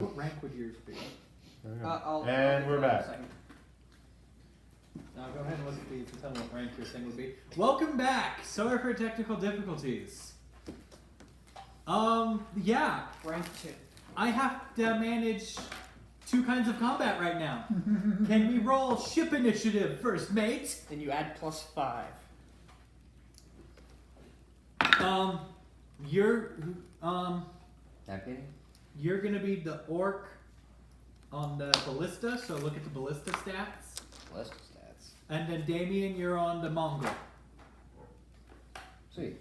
What rank would yours be? And we're back. Now go ahead and look at these and tell me what rank your thing would be. Welcome back! Sorry for technical difficulties. Yeah. Rank 2. I have to manage 2 kinds of combat right now. Can we roll ship initiative first, mate? Then you add +5. You're gonna be the orc on the ballista, so look at the ballista stats. Ballista stats. And then Damien, you're on the Mongol. Sweet.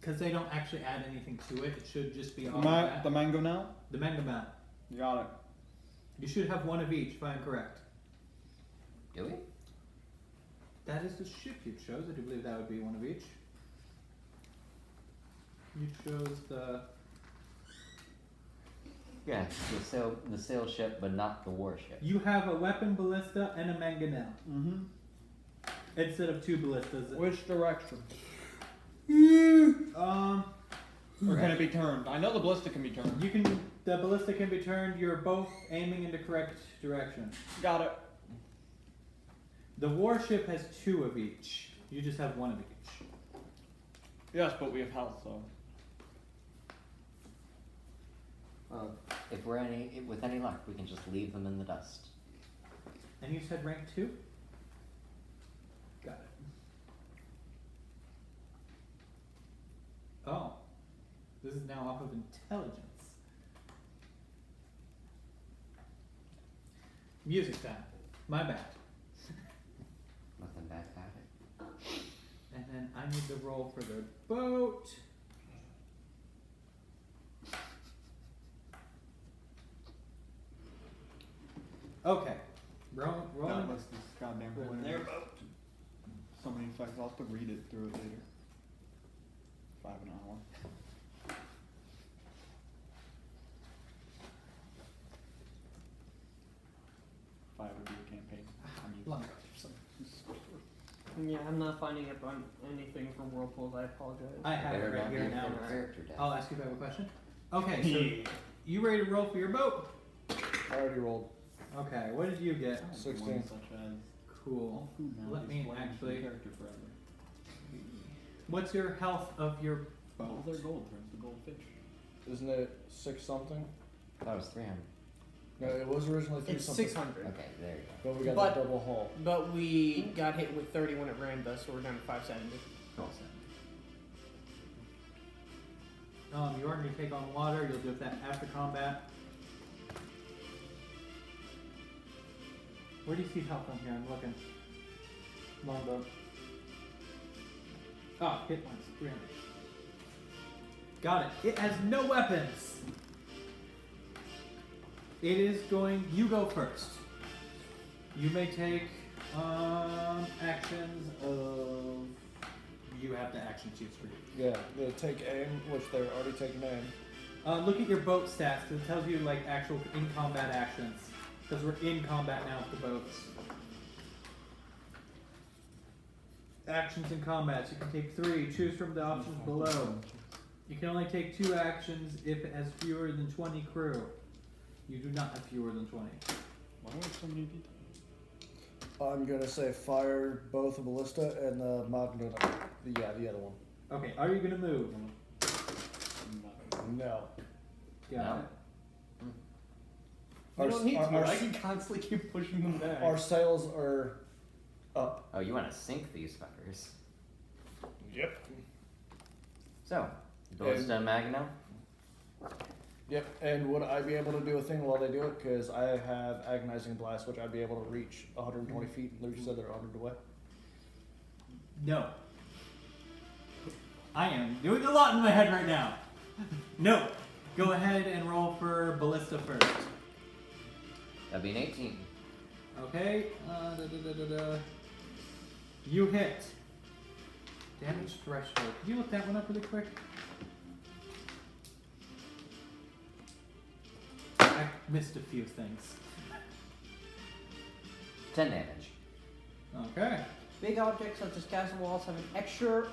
Because they don't actually add anything to it. It should just be all The mango now? The mango mount. You got it. You should have one of each, if I'm correct. Do we? That is the ship you chose. I do believe that would be one of each. You chose the... Yeah, the sail ship, but not the warship. You have a weapon ballista and a mangonel. Mm-hmm. Instead of 2 ballistas. Which direction? Or can it be turned? I know the ballista can be turned. The ballista can be turned. You're both aiming in the correct direction. Got it. The warship has 2 of each. You just have 1 of each. Yes, but we have health, so. Well, if we're with any luck, we can just leave them in the dust. And you said rank 2? Got it. Oh. This is now off of intelligence. Music time. My bad. Nothing bad about it. And then I need to roll for the boat. Okay. Rolling. God bless this goddamn boat. Their boat. So many facts. I'll have to read it through it later. 5 an hour. Five would be a campaign. Long. Yeah, I'm not finding up on anything from Whirlpools. I apologize. I have it Better right not here be now. a character death. I'll ask you if I have a question. Okay, so you ready to roll for your boat? I already rolled. Okay, what did you get? 16. Such as Cool. Let me actually. character forever. What's your health of your All boat? their gold turns to goldfish. Isn't it 6 something? I thought it was 300. No, it was originally 3 It's something. 600. Okay, there you But we got But- the double hull. But we got hit with 30 when it rammed us, so we're down to 570. You are going to take on water. You'll do that after combat. Where do you see health on here? I'm looking. Longbow. Ah, hit points. 300. Got it. It has no weapons. It is going. You go first. You may take actions of. You have the action sheets for you. Yeah, they take aim, which they're already taking aim. Look at your boat stats, because it tells you like actual in combat actions. Because we're in combat now with the boats. Actions in combat. You can take 3. Choose from the options below. You can only take 2 actions if it has fewer than 20 crew. You do not have fewer than 20. Why are so many people? I'm gonna say fire both the ballista and the Magna. Yeah, the other one. Okay, are you gonna move? No. Got No. it. You don't need to. our- I can constantly keep pushing them back. Our sails are up. Oh, you want to sink these fuckers. Yep. So, ballista and Magno? Yep. And would I be able to do a thing while they do it? Because I have agonizing blast, which I'd be able to reach 120 feet. And Luke said they're 100 away. No. I am doing a lot in my head right now. No. Go ahead and roll for ballista first. That'd be an 18. Okay. You hit. Damage threshold. Can you look that one up really quick? I missed a few things. 10 damage. Okay. Big objects such as castle walls have an extra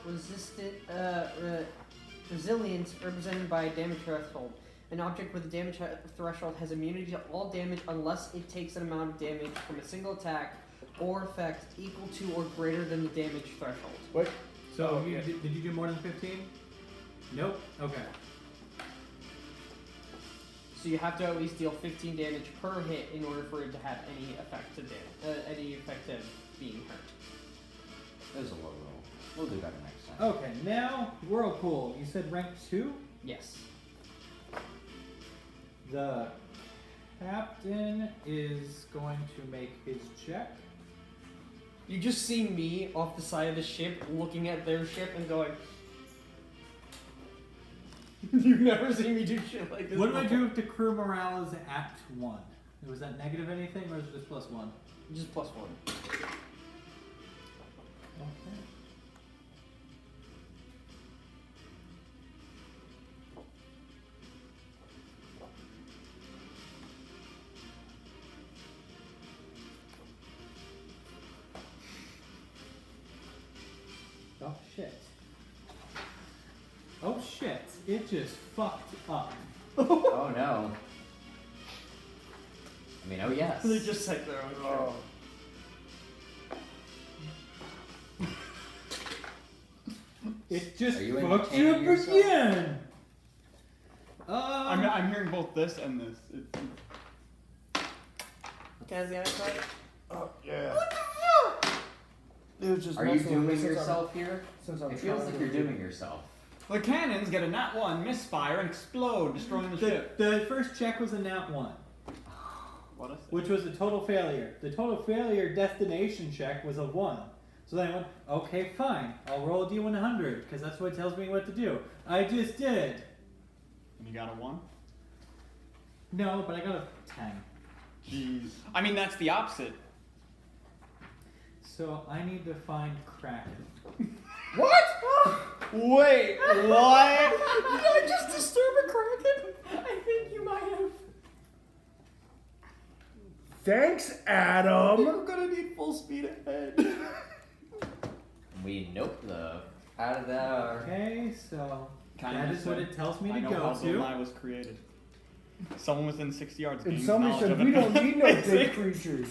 resilience represented by a damage threshold. An object with a damage threshold has immunity to all damage unless it takes an amount of damage from a single attack or effect equal to or greater than the damage threshold. Wait. So Oh, yeah. did you do more than 15? Nope. Okay. So you have to at least deal 15 damage per hit in order for it to have any effect of being hurt. It was a low roll. We'll do better next time. Okay, now Whirlpool. You said rank 2? Yes. The captain is going to make his check. You just see me off the side of the ship looking at their ship and going, you've never seen me do shit like this What do I before." do if the crew morale is at 1? Was that negative anything or is it just plus 1? Just +1. Okay. Oh shit. Oh shit. It just fucked up. Oh no. I mean, oh yes. They just sank their own ship. Oh. It just Are you fucked entertaining up yourself? again. I'm hearing both this and this. Can I have the other side? Oh, yeah. It was just Are you mostly dooming since I'm- yourself here? Since I'm It feels trying like to you're do- dooming yourself. The cannons get a nat 1, misfire, and explode, destroying the ship. The first check was a nat 1, What is it? which was a total failure. The total failure destination check was a 1. So then I went, okay, fine, I'll roll a d100, because that's what tells me what to do. I just did. And you got a 1? No, but I got a 10. Jeez. I mean, that's the opposite. So I need to find Kraken. What? Wait, what? Did I just disturb a kraken? I think you might have. Thanks, Adam. You're gonna need full speed ahead. We nope the out of that. Okay, so Kinda that is what it tells me to I know go how to. Zonai was created. Someone within 60 yards. And gains somebody knowledge said of we it. don't need no big creatures.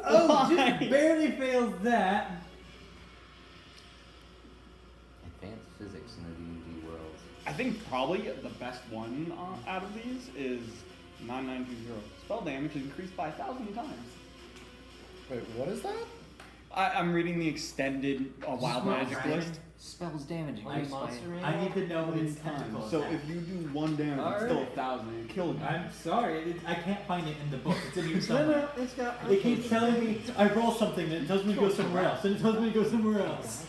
Oh, Why? just barely fails that. Advanced physics in the D&D world. I think probably the best one out of these is 9920. Spell damage is increased by 1,000 times. Wait, what is that? I'm reading the extended wild Smart magic dragon. list. Spells damage Like increased by. monster man? I need to know Many its tentacle times. So attack. if you do 1 damage, it's still 1,000. You kill it. I'm sorry, I can't find it in the book. It's in here No, somewhere. no, it's got. It keeps telling me I roll something and it tells me to go somewhere else, and it tells me to go somewhere else.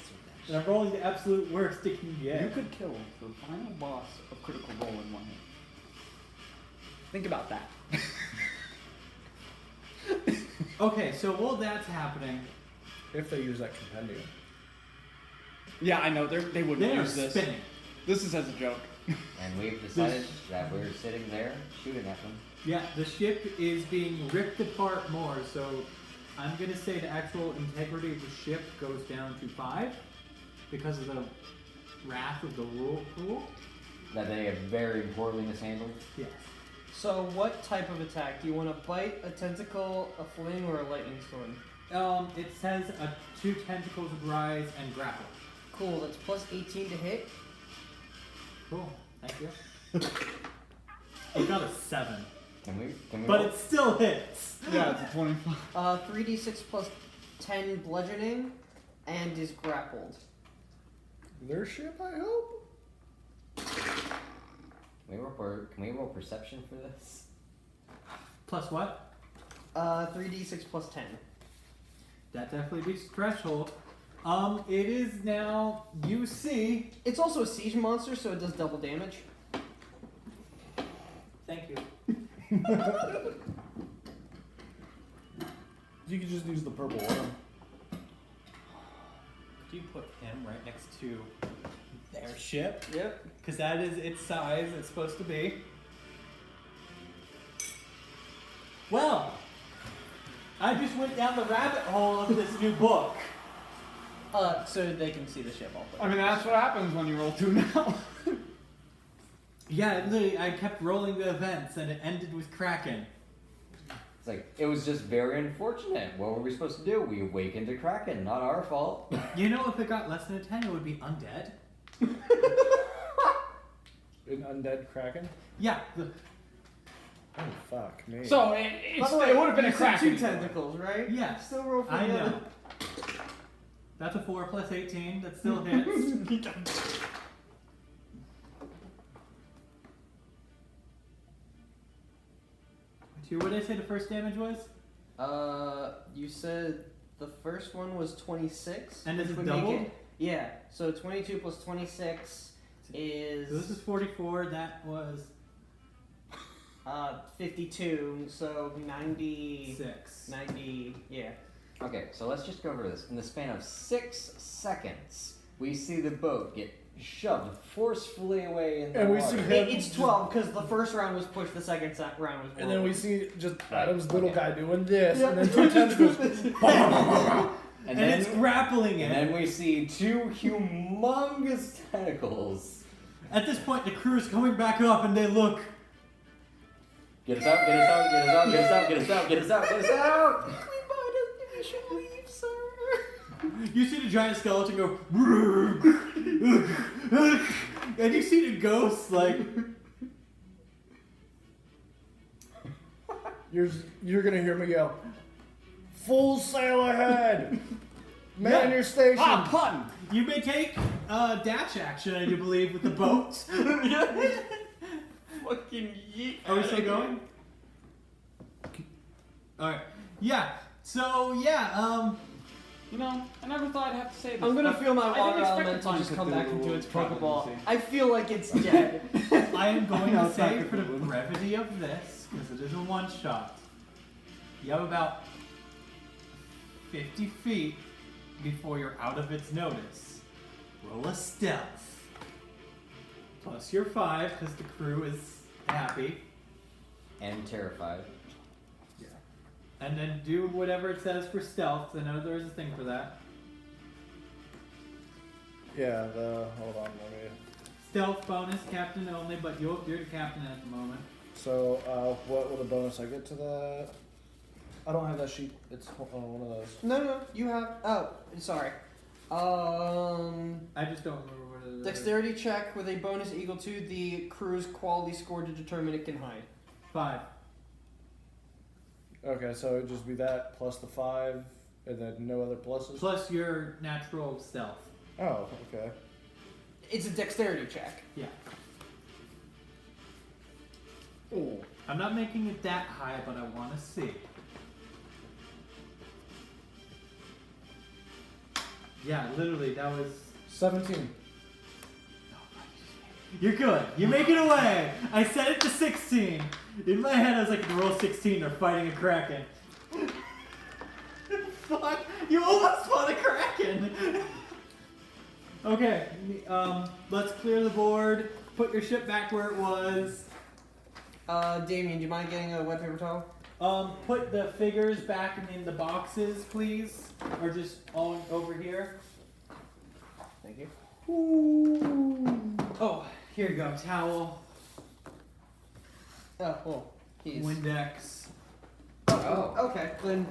And I'm rolling the absolute worst it can get. You could kill the final boss of Critical Role in 1 hit. Think about that. Okay, so while that's happening, If they use that compendium. Yeah, I know. They wouldn't they're use this. spinning. This is as a joke. And we've decided that we're sitting there shooting at them. Yeah, the ship is being ripped apart more, so I'm gonna say the actual integrity of the ship goes down to 5 because of the wrath of the whirlpool. That they have very poorly mishandled. Yes. So, what type of attack? Do you want a bite, a tentacle, a fling, or a lightning storm? It says 2 tentacles rise and grapple. Cool, that's plus 18 to hit. Cool. Thank you. It got a 7, Can we but roll? it still hits. Yeah, it's a 25. 3d6 plus 10 bludgeoning, and is grappled. Their ship, I hope? Can we roll perception for this? Plus what? 3d6 plus 10. That definitely beats the threshold. It is now UC. It's also a siege monster, so it does double damage. Thank you. You could just use the purple one. Could you put him right next to their ship? Yep. Because that is its size it's supposed to be. Well, I just went down the rabbit hole of this new book. So they can see the ship. I'll put I mean, that's what happens when you roll 2 now. Yeah, literally, I kept rolling the events and it ended with Kraken. It's like, it was just very unfortunate. What were we supposed to do? We awakened a Kraken, not our fault. You know, if it got less than a 10, it would be undead. An undead kraken? Yeah. Oh fuck me. So By the way, it would have been a you said Kraken. 2 tentacles, right? Yeah. Still roll for I the know. other. That's a 4 plus 18. That still hits. What did I say the first damage was? You said the first one was 26. And is which it would make doubled? Yeah, so 22 plus 26 is So this is 44. That was 52, so 90. 6. 90, yeah. Okay, so let's just go over this. In the span of 6 seconds, we see the boat get shoved forcefully away in the And we water. see him- It's 12 because the first round was pushed, the second round was And then we rolled. see just Right, Adam's little okay. guy doing this, Yeah. and then 2 tentacles. And, then, it's grappling it. and then we see 2 humongous tentacles. At this point, the crew is coming back up and they look. Get us out, get us out, get us out, get us out, get us out, get us out, get us out! We should leave, sir. You see the giant skeleton go. And you see the ghost like. You're gonna hear me yell, "Full sail ahead! Man Yeah. your station!" Ah, pun! You may take dash action, I do believe, with the boat. Fucking yeet. Are we still going? Alright. Yeah. So, yeah, You know, I never thought I'd have to say this. I'm gonna but feel my I didn't water expect elemental the just time come to back do into its travel, Pokeball. you see. I feel like it's dead. I am going No, to it's not say good for the for the- brevity of this, because it is a one shot, you have about 50 feet before you're out of its notice. Roll a stealth. Plus your 5, because the crew is happy. And terrified. And then do whatever it says for stealth. I know there's a thing for that. Yeah, hold on, let me. Stealth bonus, captain only, but you're the captain at the moment. So, what would a bonus I get to that? I don't have that sheet. It's one of those. No, you have. Oh, sorry. I just don't remember what it is. Dexterity check with a bonus equal to the crew's quality score to determine it can hide. 5. Okay, so it'd just be that plus the 5, and then no other pluses? Plus your natural stealth. Oh, okay. It's a dexterity check. Yeah. Oh. I'm not making it that high, but I want to see. Yeah, literally, that was... 17. You're good. You make it away. I set it to 16. In my head, I was like, roll 16. They're fighting a kraken. Fuck! You almost fought a kraken. Okay. Let's clear the board. Put your ship back where it was. Damien, do you mind getting a wet paper towel? Put the figures back in the boxes, please, or just all over here. Thank you. Oh, here you go. Towel, Oh, well, he's. Windex. Oh, okay. Then.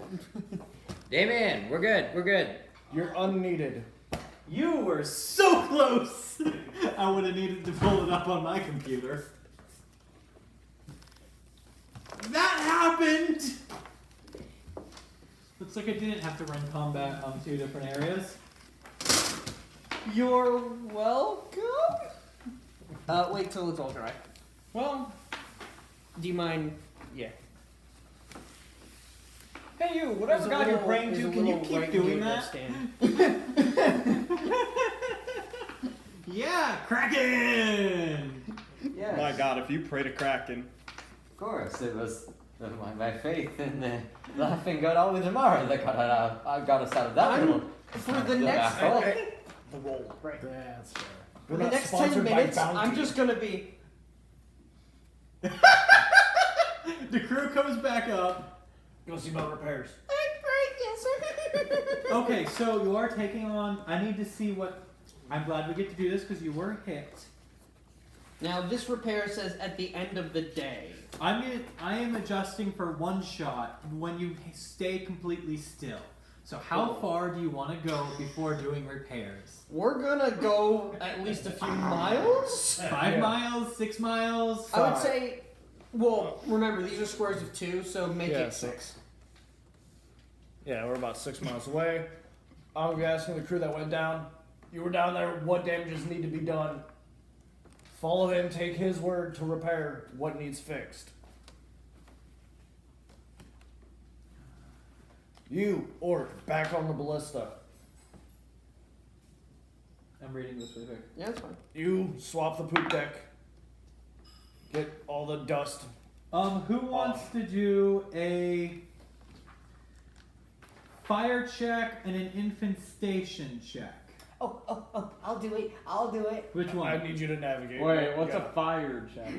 Damien, we're good, we're good. You're unneeded. You were so close! I would have needed to pull it up on my computer. That happened! Looks like I didn't have to run combat on 2 different areas. You're welcome. Wait till it's all dry. Well, Do you mind? Yeah. hey you, whatever God you're praying There's to, a can you little keep right doing here that? stand. Yeah, Kraken! Yes. My God, if you pray to Kraken. Of course, it was my faith in the laughing god Alwidamara that got us out of that I'm- little For the next debacle. The roll. right. That's fair. For the next 10 minutes, I'm just gonna be. The crew comes back up. Go see about repairs. Okay, so you are taking on. I need to see what. I'm glad we get to do this because you were hit. Now this repair says at the end of the day. I am adjusting for one shot when you stay completely still. So how far do you want to go before doing repairs? We're gonna go at least a few miles. 5 miles, 6 miles. I would say. Well, remember these are squares of 2, so make Yeah, it 6. Yeah, we're about 6 miles away. I'm gonna be asking the crew that went down. You were down there. What damages need to be done? Follow him. Take his word to repair what needs fixed. You, Orc, back on the ballista. I'm reading this really quick. Yeah, that's fine. You swap the poop deck. Get all the dust. Who wants to do a fire check and an infestation check? Oh, I'll do it. Which one? I need you to navigate. Wait, what's Yeah. a fire check?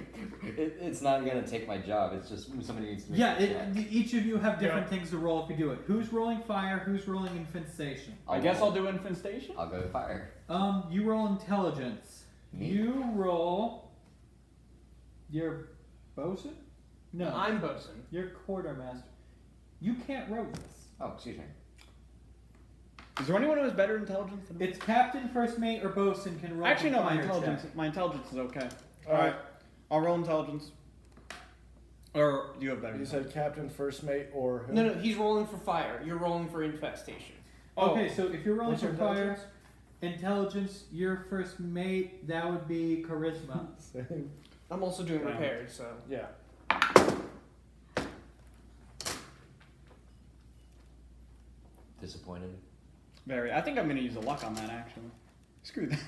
It's not gonna take my job. It's just somebody needs to make Yeah, a check. each of you have different things to roll if you do it. Who's rolling fire? Who's rolling infestation? I guess I'll do infestation. I'll go with fire. You roll intelligence. Me? You roll your bosun? No, I'm bosun. your quartermaster. You can't row this. Oh, excuse me. Is there anyone who has better intelligence than me? It's captain, first mate, or bosun can roll. Actually, the no. My fire intelligence. check. My intelligence is okay. All right. I'll roll intelligence. Or do you have better? You said captain, first mate, or who? No, he's rolling for fire. You're rolling for infestation. Okay, so if you're rolling What's for your fire, intelligence, your first mate, that would be charisma. Same. I'm also doing Yeah. repairs, so. Yeah. Disappointed. Very. I think I'm gonna use a luck on that actually. Screw that.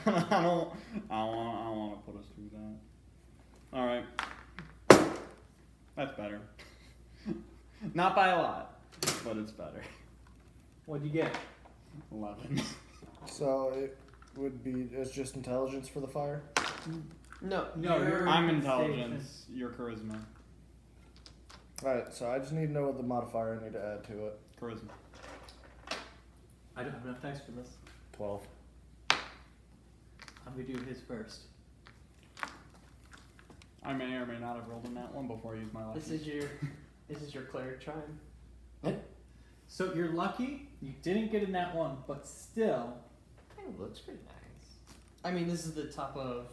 I don't want to put us through that. All right. That's better. Not by a lot, but it's better. What'd you get? 11. So it would be. It's just intelligence for the fire. No, No, you're I'm infestation. intelligence. You're charisma. All right. So I just need to know what the modifier I need to add to it. Charisma. I don't have enough dice for this. 12. I'm gonna do his first. I may or may not have rolled in that one before I use my luck. this is your cleric chime. So you're lucky you didn't get in that one, but still. It looks pretty nice. I mean, this is the top of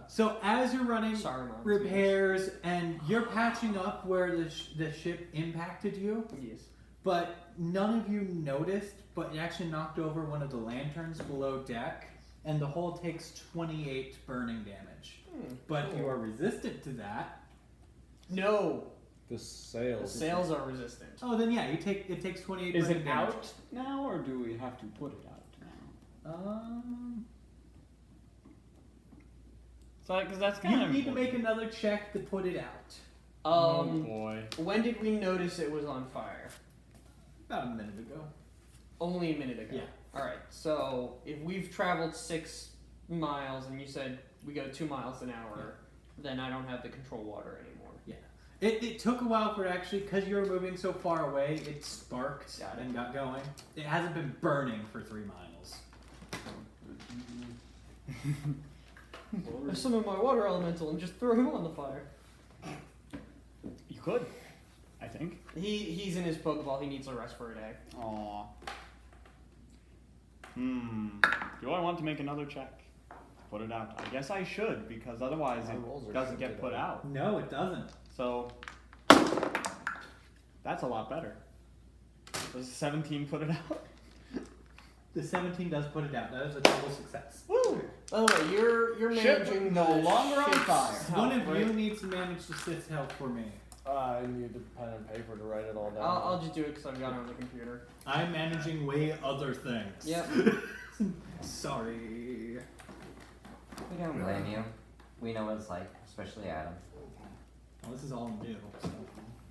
So as you're running Saruman's repairs and you're patching up where the ship impacted you, Yes. but none of you noticed, but it actually knocked over one of the lanterns below deck, and the hull takes 28 burning damage. But if you are resistant to that, No, The the sails. sails are resistant. oh then yeah, it takes 28 Is burning it damage. out now, or do we have to put it out now? So, because that's You kind of need to make another check to put it out. Oh boy. When did we notice it was on fire? About a minute ago. Only a minute ago. Yeah. All right. So if we've traveled 6 miles and you said we go 2 miles an hour, then I don't have the control water anymore. It took a while for it actually, because you were moving so far away, it sparked Got it. and got going. It hasn't been burning for 3 miles. I summon my water elemental and just throw him on the fire. You could, I think. He's in his Pokeball. He needs a rest for a day. Aw. Do I want to make another check? Put it out. I guess I should, because otherwise My rolls it are doesn't get shifted put out. out. No, it doesn't. So that's a lot better. Does 17 put it out? The 17 does put it out. That is a total success. Woo! By the way, you're Ship managing no the longer on ship's fire. One health, of right? you needs to manage the Sith's help for me. I need the pen and paper to write it all down. I'll just do it because I've got it on the computer. I'm managing way other things. Yep. Sorry. We don't blame you. We know what it's like, especially Adam. Well, this is all new, so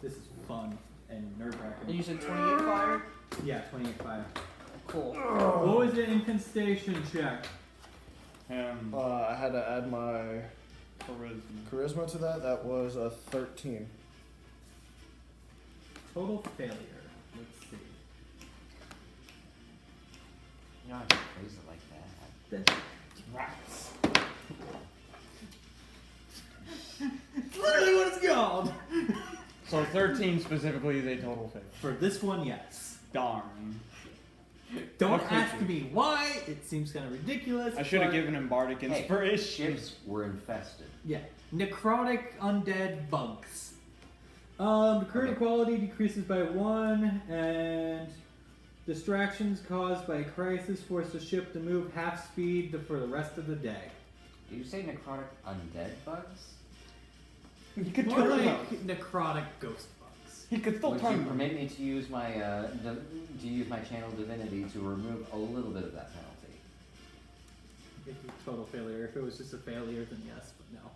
this is fun and And nerve-wracking. you said 28 fire? Yeah, 28 fire. Cool. What was the infestation check? I had to add my charisma to that. That was a 13. Total failure. Let's see. You know, I can phrase it like that. So 13 specifically is a total failure. For this one, yes. Darn. Don't What ask creature? me why. It seems kind of ridiculous. I should have but- given him bardic Hey, inspiration. ships were infested. Yeah. Necrotic undead bugs. The current Okay. quality decreases by 1, and distractions caused by a crisis force the ship to move half speed for the rest of the day. Did you say necrotic undead bugs? He could More turn like them. necrotic ghost bugs. He could still Would turn you them. permit me to use my channel divinity to remove a little bit of that penalty? It's a total failure. If it was just a failure, then yes, but no.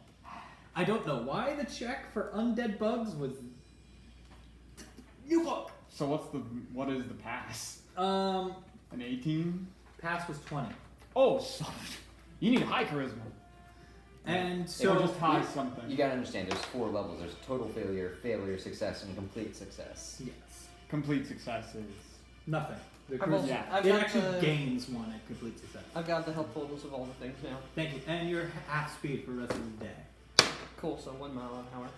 I don't know why the check for undead bugs was. New book. So what is the pass? An An 18? pass was 20, Oh, so you need high charisma. and Or so just high something. You gotta understand, there's 4 levels. There's total failure, failure, success, and complete success. yes, Complete successes. nothing. The I've cruise, also, Yeah. I've it got actually the, gains 1 at complete success. I've got the help totals of all the things now. Thank you, and you're half speed for the rest of the day. Cool, so 1 mile an hour.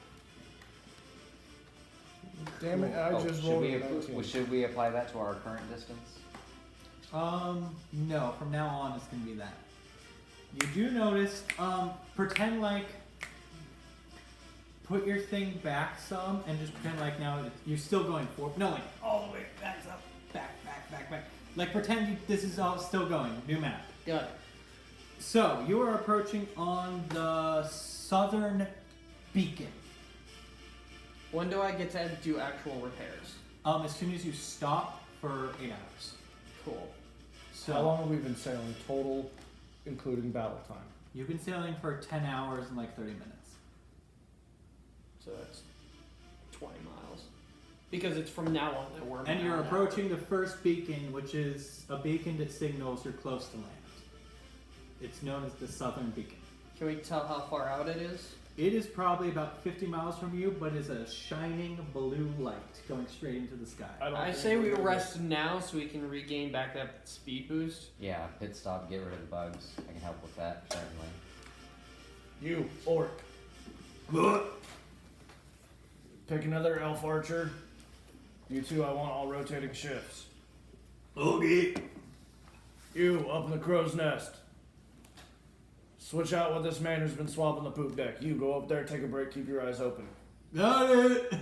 Damn it! I just should rolled we, a 19. should we apply that to our current distance? No. From now on, it's gonna be that. You do notice. Pretend like. Put your thing back some, and just pretend like now you're still going forward. No, like all the way back up, back. Like pretend this is all still going. New map. Got it. So you are approaching on the southern beacon. When do I get to do actual repairs? As soon as you stop for 8 hours. Cool. So How long have we been sailing total, including battle time? you've been sailing for 10 hours and like 30 minutes. So that's 20 miles. Because it's from now on that we're And you're now. approaching the first beacon, which is a beacon that signals you're close to land. It's known as the southern beacon. Can we tell how far out it is? It is probably about 50 miles from you, but is a shining blue light going straight into the sky. I say we rest now so we can regain back that speed boost. Yeah, pit stop, get rid of the bugs. I can help with that, certainly. You orc. Pick another elf archer. You two, I want all rotating shifts. Okay. You up in the crow's nest. Switch out with this man who's been swapping the poop deck. You go up there, take a break, keep your eyes open. Got it.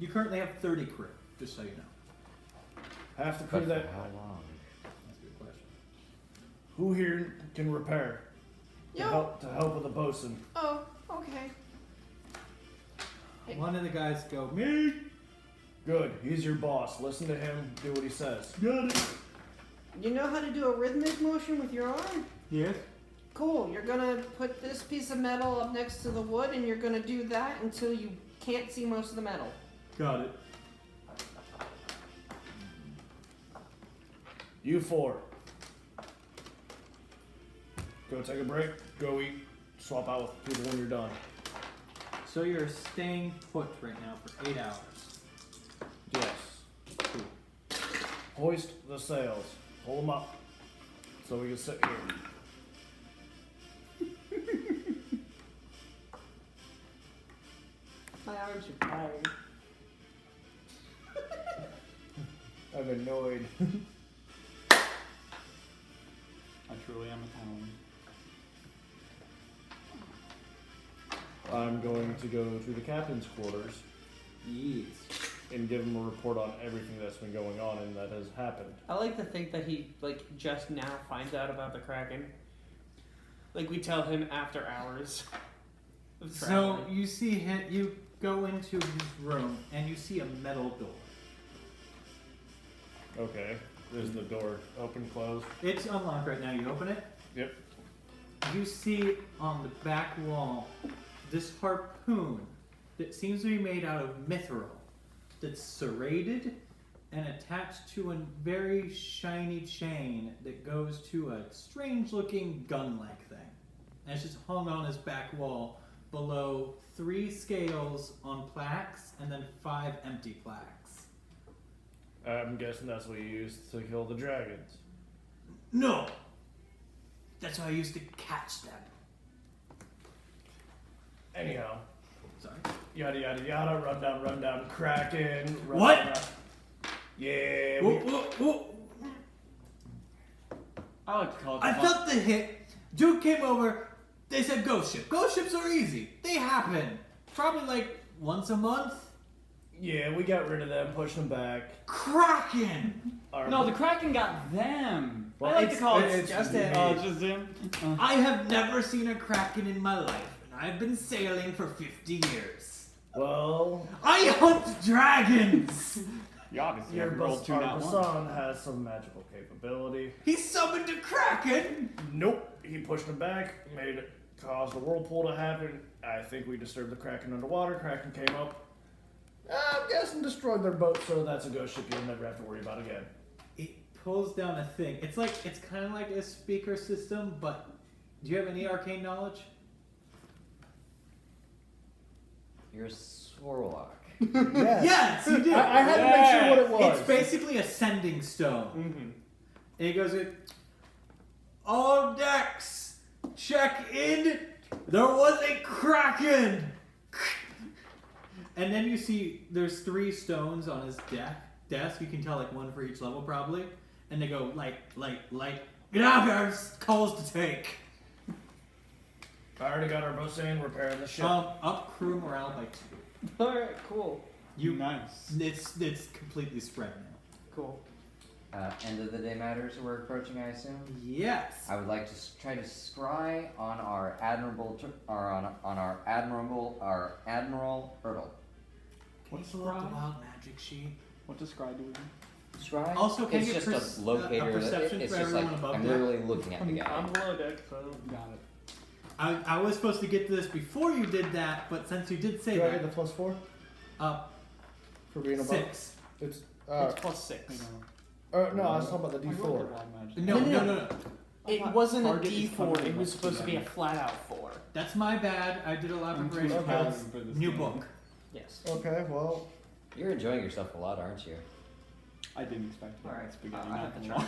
You currently have 30 crew, just so you know. Half the But crew for that. how long? That's a good question. Who here can repair? To Yo. help with the bosun. Oh, okay. Hey. One of the guys go, me. Good. He's your boss. Listen to him. Do what he says. Got it. You know how to do a rhythmic motion with your arm? Yes. Cool. You're gonna put this piece of metal up next to the wood and you're gonna do that until you can't see most of the metal. Got it. You 4. Go take a break. Go eat. Swap out with people when you're done. So you're staying put right now for 8 hours. Yes. Cool. Hoist the sails. Pull them up. So we can sit here. My arms are tired. I'm annoyed. I truly am Italian. I'm going to go to the captain's quarters Yes. and give him a report on everything that's been going on and that has happened. I like to think that he just now finds out about the Kraken. Like we tell him after hours. Of So traveling. you see him, you go into his room and you see a metal door. Okay. Is the door open, closed? It's unlocked right now. You open it. Yep. You see on the back wall this harpoon that seems to be made out of mithril that's serrated and attached to a very shiny chain that goes to a strange looking gun-like thing. And it's just hung on his back wall below 3 scales on plaques and then 5 empty plaques. I'm guessing that's what you used to kill the dragons. No! That's how I used to catch them. Anyhow, Sorry. Yada yada yada. Rundown. Kraken. What? Yeah. Whoa, whoa, whoa. I like to call it. I felt the hit. Dude came over. They said ghost ship. Ghost ships are easy. They happen. Probably like once a month. Yeah, we got rid of them, pushed them back. Kraken. No, the Kraken got them. Well, I like to call it. it's just him. Oh, it's just him. I have never seen a Kraken in my life, and I've been sailing for 50 years. Well, I hunt dragons. You obviously your have rolled 2 that one. son has some magical capability. He summoned a Kraken. Nope. He pushed him back, caused a whirlpool to happen. I think we disturbed the Kraken underwater. Kraken came up. I'm guessing destroyed their boat, so that's a ghost ship you'll never have to worry about again. It pulls down a thing. It's kind of like a speaker system, but do you have any arcane knowledge? You're a Swarlock. Yes. Yes, you did. I had to make sure what it was. It's basically a sending stone. Mm-hmm. And he goes, all decks, check in. There was a Kraken. And then you see there's 3 stones on his desk. You can tell like one for each level probably. And they go light. Get out here, there's calls to take. I already got our boat saying repairing the ship. Up crew morale by 2. Alright, cool. Nice. It's completely spread now. Cool. End of the day matters we're approaching, I assume. Yes. I would like to try to scry on our admiral Ertl. What's the wild magic sheet? What does Scry do? Scry? Also, can it's you just get a locator. a perception it's for just everyone like above I'm that? literally looking at the guy. I'm below deck, so Got it. I was supposed to get to this before you did that, but since you did say do I that, get the +4 for being above? 6. It's It's +6. no, I was talking about the D4. No. It wasn't a Target is D4. covered It was by supposed to be a 2. flat out 4. That's my bad. I did a lot of I'm too preparation for okay. this for this new game. book. Yes. Okay, well, You're enjoying yourself a lot, aren't you? I didn't expect to. All right, Spaghetti, I not have to gonna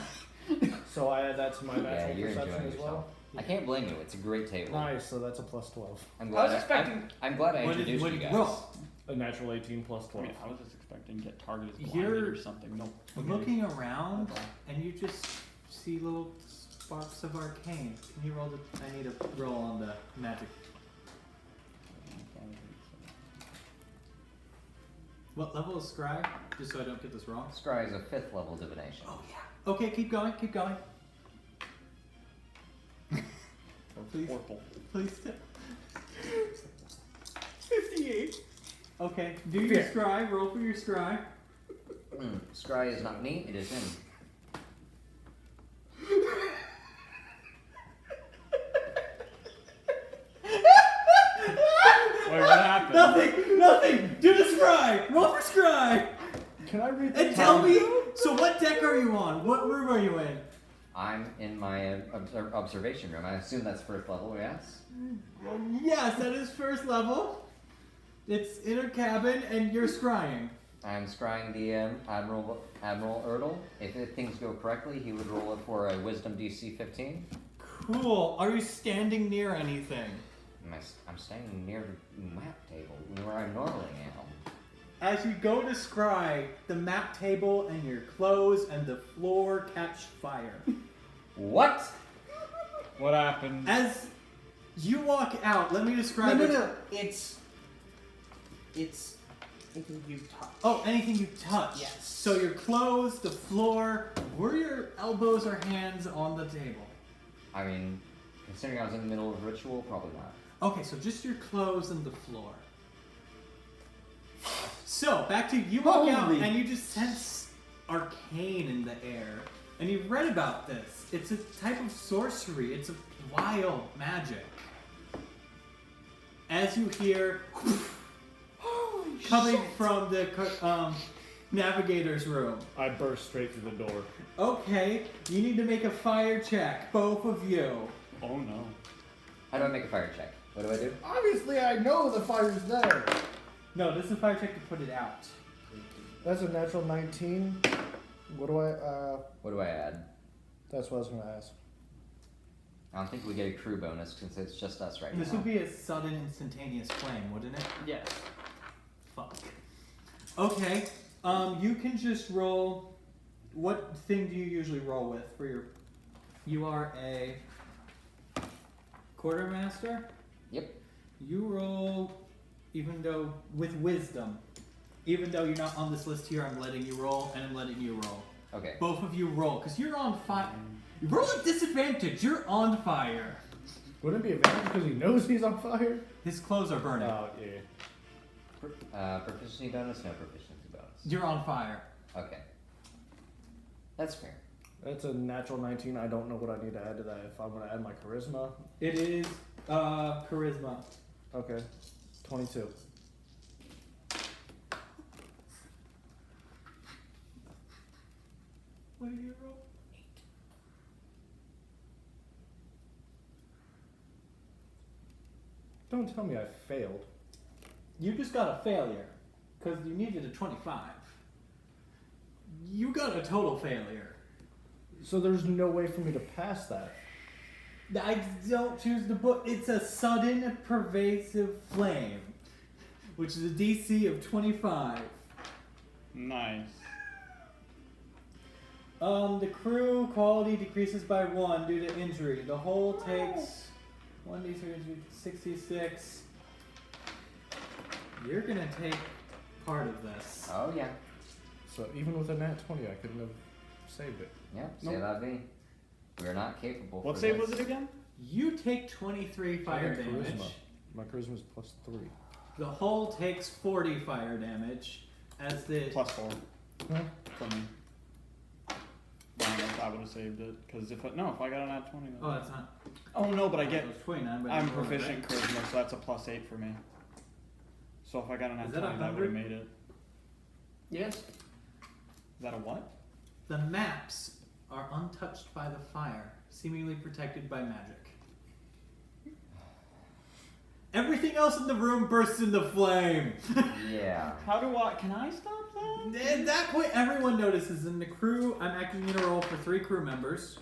try. lie. so I add that to my Yeah, natural you're perception enjoying as yourself. well. I can't blame you. It's a great table. Nice, so that's a +12. I'm I glad. was expecting- I'm glad I What introduced did you you guys. roll? A natural 18 +12. I mean, I was just expecting to get targeted You're blinded or something. Nope. Looking around, and you just see little sparks of arcane. Can you roll I need a roll on the magic. What level is Scry? Just so I don't get this wrong. Scry is a 5th level divination. Oh yeah. Okay, keep going. Please. Purple. Please. 58. Okay, do your scry. Roll for your scry. Scry is not me, it is him. Wait, what happened? Nothing. Do the scry. Roll for scry. Can I read And tell me. So what deck are you on? What room are you in? I'm in my observation room. I assume that's 1st level, yes? Yes, that is first level. It's inner cabin, and you're scrying. I'm scrying the Admiral Ertl. If things go correctly, he would roll it for a Wisdom DC 15. Cool. Are you standing near anything? I'm standing near the map table, where I normally am. As you go to scry, the map table and your clothes and the floor catch fire. What? What happened? As you walk out, let me describe it. No. It's anything you touch. Oh, anything you touch. Yes. So your clothes, the floor, were your elbows or hands on the table? I mean, considering I was in the middle of ritual, probably not. Okay, so just your clothes and the floor. So, back to you walk out Holy and you just sense arcane in the air. And you've read about this. It's a type of sorcery. It's a wild magic. As you hear coming from the navigator's room. I burst straight through the door. Okay, you need to make a fire check, both of you. Oh no. How do I make a fire check? What do I do? Obviously, I know the fire's there. No, this is a fire check to put it out. That's a natural 19. What do I, What do I add? that's what I was going to ask. I don't think we get a crew bonus since it's just us right This now. would be a sudden, instantaneous flame, wouldn't it? Yes. Fuck. Okay. You can just roll. What thing do you usually roll with for your? You are a quartermaster. Yep. You roll, even though with wisdom. Even though you're not on this list here, I'm letting you roll, and I'm letting you roll. Okay. Both of you roll, because you're on fire. You roll at disadvantage. You're on fire. Wouldn't it be advantage because he knows he's on fire? His clothes are burning. Oh, yeah. Proficiency bonus? No proficiency bonus. You're on fire. Okay. That's fair. That's a natural 19. I don't know what I need to add to that. If I'm going to add my charisma. It is charisma. Okay. 22. What did you roll? 8. Don't tell me I failed. You just got a failure, because you needed a 25. You got a total failure. So there's no way for me to pass that. I don't choose the book. It's a sudden pervasive flame, which is a DC of 25. Nice. The crew quality decreases by 1 due to injury. The whole takes 1d66. You're gonna take part of this. Oh, yeah. So even with a nat 20, I couldn't have saved it. Yeah, Nope. say that be. We're not capable. What for save this. was it again? You take 23 fire I got damage. charisma. My charisma's plus 3. The hull takes 40 fire damage as the Plus 4 Huh? for me. I don't know if I would have saved it. Because if I got a nat 20. Then... Oh, that's not. Oh no, but I get. It was 29, but I'm it's more proficient than that. charisma, so that's a plus 8 for me. So if I got a nat Is that 20, that would 100? have made it. Yes. Is that a what? The maps are untouched by the fire, seemingly protected by magic. Everything else in the room bursts into flame. Yeah. How do I? Can I stop that? At that point, everyone notices. In the crew, I'm actually going to roll for 3 crew members.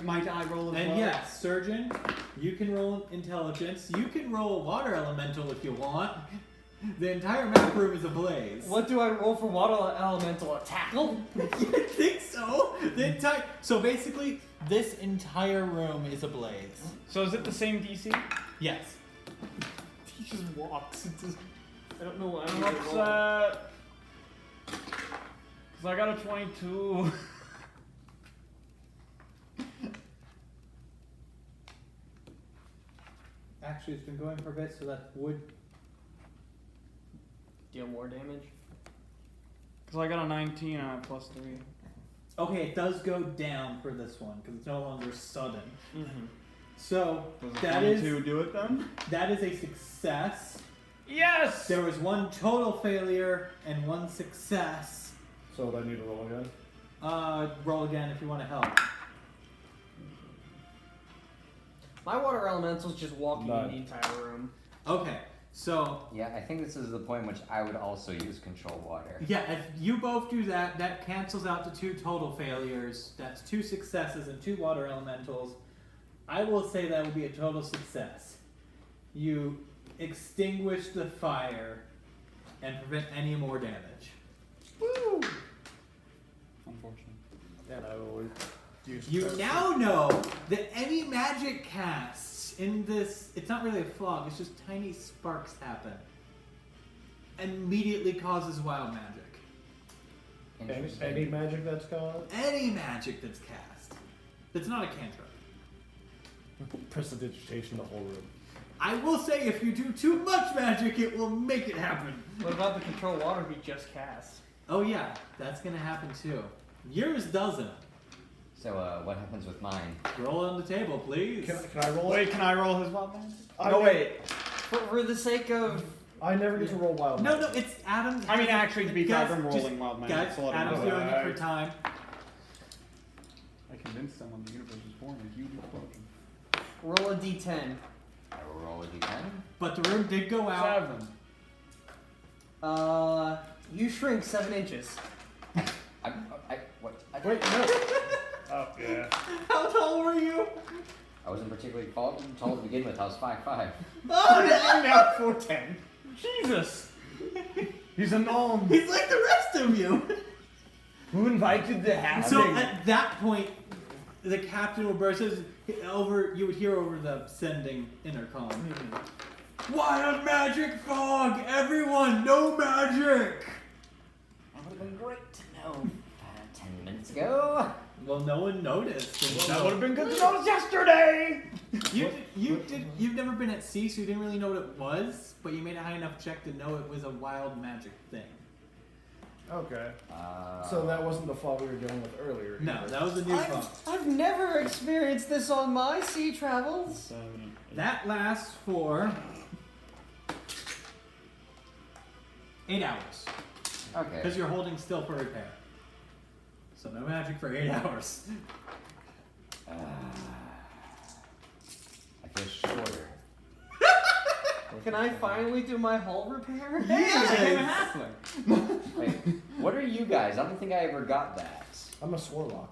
Might I roll as And well? yes, surgeon, you can roll intelligence. You can roll water elemental if you want. The entire map room is ablaze. What do I roll for water elemental? A tackle? You think so? So basically, this entire room is ablaze. So is it the same DC? Yes. He just walks into. I don't know what I'm I'm roll. upset. Because I got a 22. Actually, it's been going for a bit, so that would. Deal more damage. Because I got a 19 and I have plus 3. Okay, it does go down for this one because it's no longer sudden. Mm-hmm. So Does a that 22 is do it then? that is a success. Yes! There was 1 total failure and 1 success. So do I need to roll again? Roll again if you want to help. My water elemental's just walking None. in the entire room. Okay, so Yeah, I think this is the point in which I would also use control water. yeah, if you both do that, that cancels out to 2 total failures. That's 2 successes and 2 water elementals. I will say that would be a total success. You extinguish the fire and prevent any more damage. Woo! Unfortunate. And I will use. You now know that any magic casts in this, it's not really a fog, it's just tiny sparks happen. Immediately causes wild magic. Interesting. Any magic that's called? Any magic that's cast. It's not a cantrip. Prestidigitation the whole room. I will say if you do too much magic, it will make it happen. What about the control water we just cast? Oh yeah, that's gonna happen too. Yours doesn't. So, what happens with mine? Roll it on the table, please. Can I roll it? Wait, can I roll his wild magic? No, wait. For the sake of... I never get to roll wild No, magic. no, it's Adam's. I mean, actually, to be fair, Guys, I'm just- rolling wild magic. Guys, so let him Adam's know. doing it for time. I convinced someone the universe was born as you do broken. Roll a d10. I will roll a d10. But the room did go out. 7. You shrink 7 inches. What? Wait, no. Oh, yeah. How tall were you? I wasn't particularly tall to begin with. I was 5'5". Oh no! now 4'10". Jesus! He's a gnome. He's like the rest of you. Who invited the half? So at that point, the captain will burst over. You would hear over the sending intercom. Wild magic fog! Everyone, no magic! That would have been great to know 10 minutes ago. Well, no one noticed. That would have been good to notice yesterday. You've never been at sea, so you didn't really know what it was. But you made a high enough check to know it was a wild magic thing. Okay. So that wasn't the fog we were dealing with earlier. No, either. that was a new fog. I've never experienced this on my sea travels. That lasts for 8 hours. Okay. Because you're holding still for repair. So no magic for 8 hours. I feel shorter. Can I finally do my hull repair? Wait, what are you guys? I don't think I ever got that. I'm a Swarlock.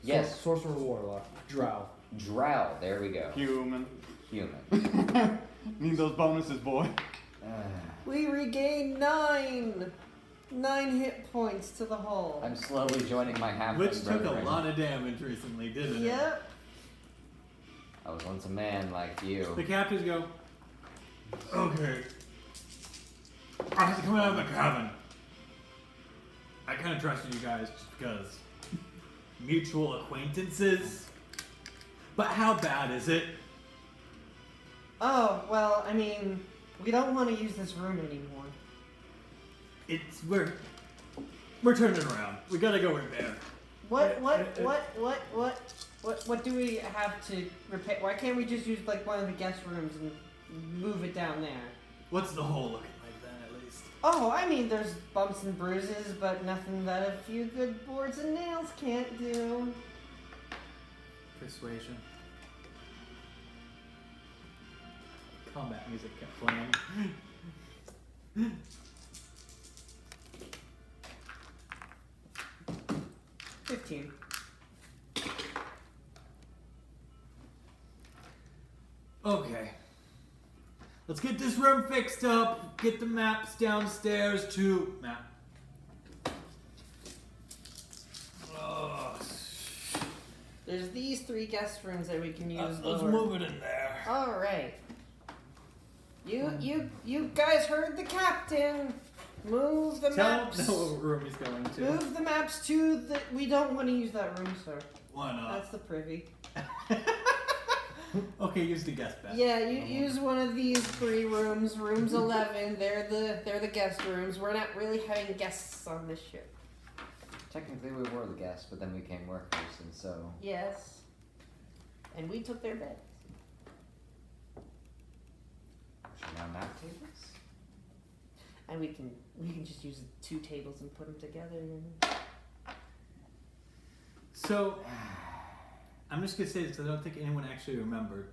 Yes. Sorcerer Warlock. Drow. Drow. There we go. Human. Human. Need those bonuses, boy. We regain 9 hit points to the hull. I'm slowly joining my half. Which took a lot of damage recently, didn't it? Yep. I was once a man like you. The captains go, okay. I have to come out of the cabin. I kind of trusted you guys just because mutual acquaintances. But how bad is it? Oh, well, I mean, we don't want to use this room anymore. We're turning around. We gotta go repair. What do we have to repair? Why can't we just use like one of the guest rooms and move it down there? What's the hole looking like then, at least? Oh, I mean, there's bumps and bruises, but nothing that a few good boards and nails can't do. Persuasion. Combat music kept playing. 15. Okay. Let's get this room fixed up. Get the maps downstairs to map. There's these 3 guest rooms that we can use. Let's lower. move it in there. All right. You guys heard the captain. Move the maps. Tell him what room he's going to. Move the maps to the. We don't want to use that room, sir. Why not? That's the privy. Okay, use the guest bed. Yeah, you use one of these 3 rooms. Rooms 11. They're the guest rooms. We're not really having guests on this ship. Technically, we were the guests, but then we became workers, and so. Yes. And we took their beds. Should now map tables? And we can just use 2 tables and put them together. So, I'm just gonna say this because I don't think anyone actually remembered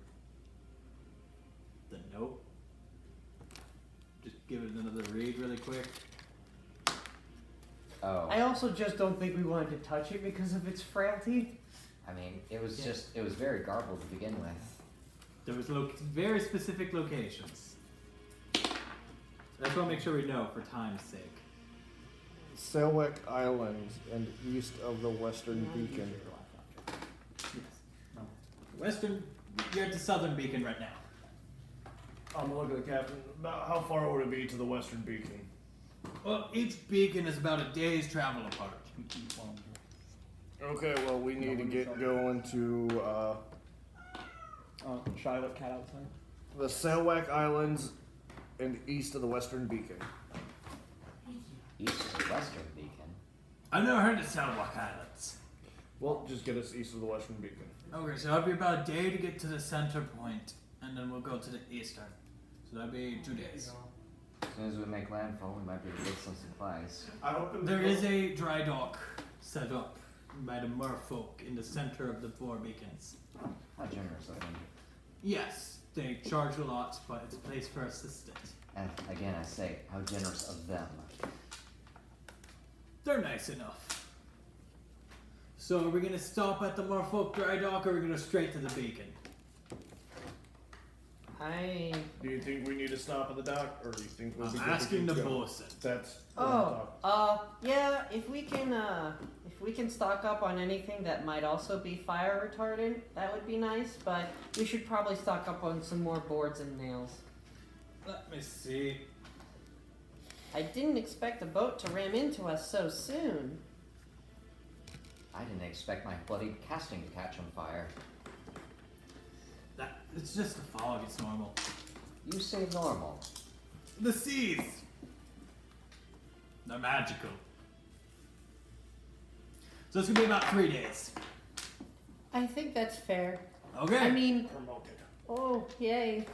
the note. Just give it another read really quick. Oh. I also just don't think we wanted to touch it because of its frailty. I mean, it was it was very garbled to begin with. There was very specific locations. I just want to make sure we know for time's sake. Selwick Islands and east of the Western Beacon. Yes. No. Western, you're at the southern beacon right now. I'm gonna look at the captain. About how far would it be to the Western Beacon? Well, each beacon is about a day's travel apart. Okay, well we need to get going to Charlotte cat outside. the Selwick Islands and east of the Western Beacon. East of the Western Beacon. I've never heard of Saltmarsh Islands. Well, just get us east of the Western Beacon. Okay, so it'll be about a day to get to the center point, and then we'll go to the eastern. So that'll be 2 days. As soon as we make landfall, we might be able to get some supplies. There is a dry dock set up by the merfolk in the center of the 4 beacons. How generous of them. Yes, they charge a lot, but it's a place for assistance. And again, I say, how generous of them. They're nice enough. So are we going to stop at the merfolk dry dock, or are we going to go straight to the beacon? Do you think we need to stop at the dock, or do you think we'll I'm be good asking to the go? bosun. That's what I'm talking. Yeah, if we can stock up on anything that might also be fire retardant, that would be nice, but we should probably stock up on some more boards and nails. Let me see. I didn't expect a boat to ram into us so soon. I didn't expect my bloody casting to catch on fire. It's just a fog. It's normal. You say normal. The seas. They're magical. So it's gonna be about 3 days. I think that's fair. Okay. I mean, Promoted. oh, yay.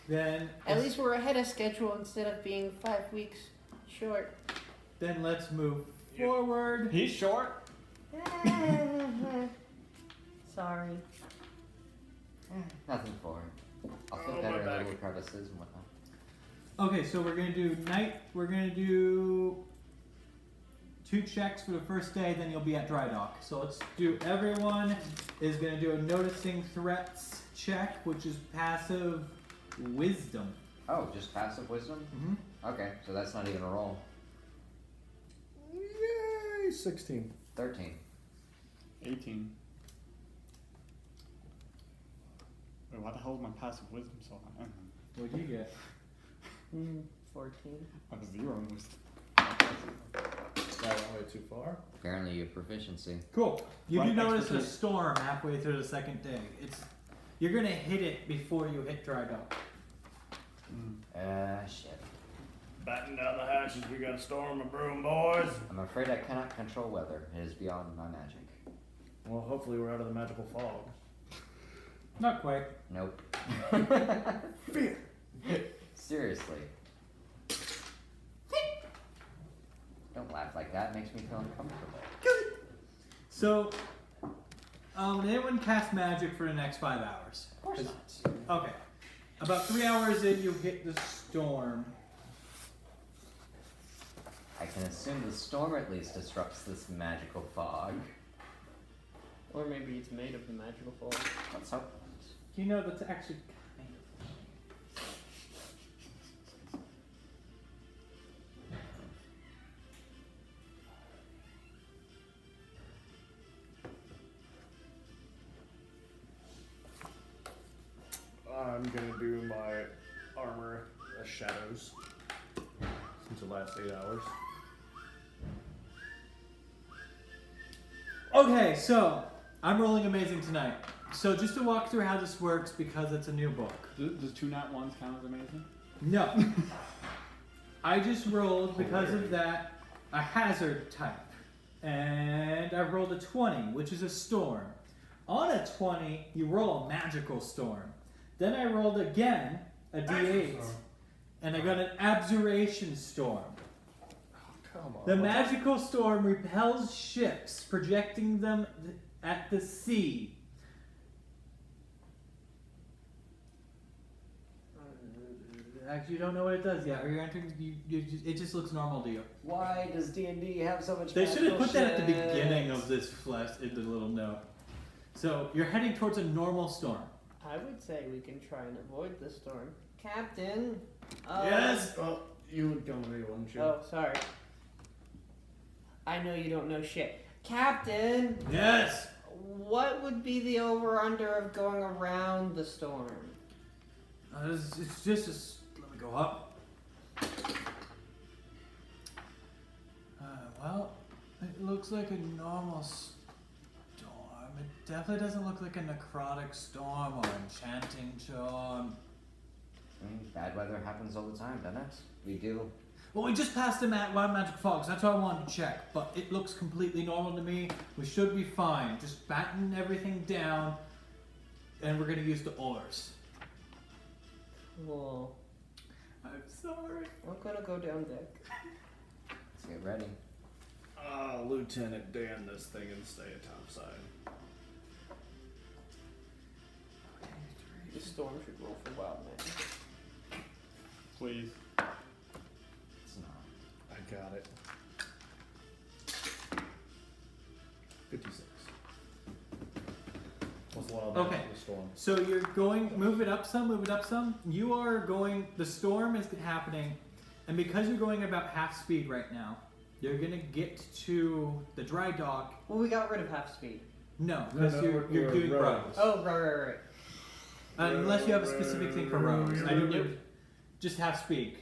then At least we're ahead of schedule instead of being 5 weeks short. then let's move forward. He's short. Sorry. Nothing for it. I'll fit Oh, better my in back. little crevices and whatnot. Okay, so we're gonna do night. We're gonna do 2 checks for the first day. Then you'll be at dry dock. So let's do. Everyone is gonna do a noticing threats check, which is passive wisdom. Oh, just passive wisdom? Mm-hmm. Okay, so that's not even a roll. Yay! 16. 13. 18. Wait, why the hell is my passive wisdom so high? What'd you get? 14. I have 0 in wisdom. That went way too far. Apparently you have proficiency. Cool. You Right, do notice a expertise. storm halfway through the second day. You're gonna hit it before you hit dry dock. Shit. Batten down the hatches, we got a storm of broom, boys. I'm afraid I cannot control weather. It is beyond my magic. Well, hopefully we're out of the magical fog. Not quite. Nope. Fear. Seriously. Don't laugh like that. It makes me feel uncomfortable. So, did anyone cast magic for the next 5 hours? Of course not. Okay. About 3 hours in, you hit the storm. I can assume the storm at least disrupts this magical fog. Or maybe it's made of the magical fog. Let's hope. You know that's actually kind I'm gonna do my armor as shadows since it lasts 8 hours. Okay, so I'm rolling amazing tonight. So just to walk through how this works, because it's a new book. Does 2 nat 1s count as amazing? No. I just rolled, because of that, a hazard type. And I rolled a 20, which is a storm. On a 20, you roll a magical storm. Then I rolled again a d8, and I got an abjuration storm. Come on. The magical storm repels ships, projecting them at the sea. Actually, you don't know what it does yet. Are you entering? It just looks normal to you. Why does D&D have so much They should have magical put that at the shit? beginning of this in the little note. So you're heading towards a normal storm. I would say we can try and avoid the storm. Captain! Yes? Well, you would come to me, wouldn't you? Oh, sorry. I know you don't know shit. Captain! Yes. What would be the over-under of going around the storm? It's just let me go up. Well, it looks like a normal storm. It definitely doesn't look like a necrotic storm or enchanting storm. Bad weather happens all the time, doesn't it? We do. Well, we just passed the wild magic fog, so that's why I wanted to check. But it looks completely normal to me. We should be fine. Just batten everything down, and we're gonna use the oars. Cool. I'm sorry. I'm gonna go down deck. Let's get ready. Lieutenant Dan this thing and stay at topside. The storm should roll for wild magic. Please. It's not. I got it. 56. Plus one fell back Okay. into the storm. So you're going, move it up some, move it up some. You are going, the storm is happening, and because you're going about half speed right now, you're gonna get to the dry dock. Well, we got rid of half speed. No, because you're we're doing rows. rows. Oh, right. Unless you have a specific thing for rows. I didn't just half speed.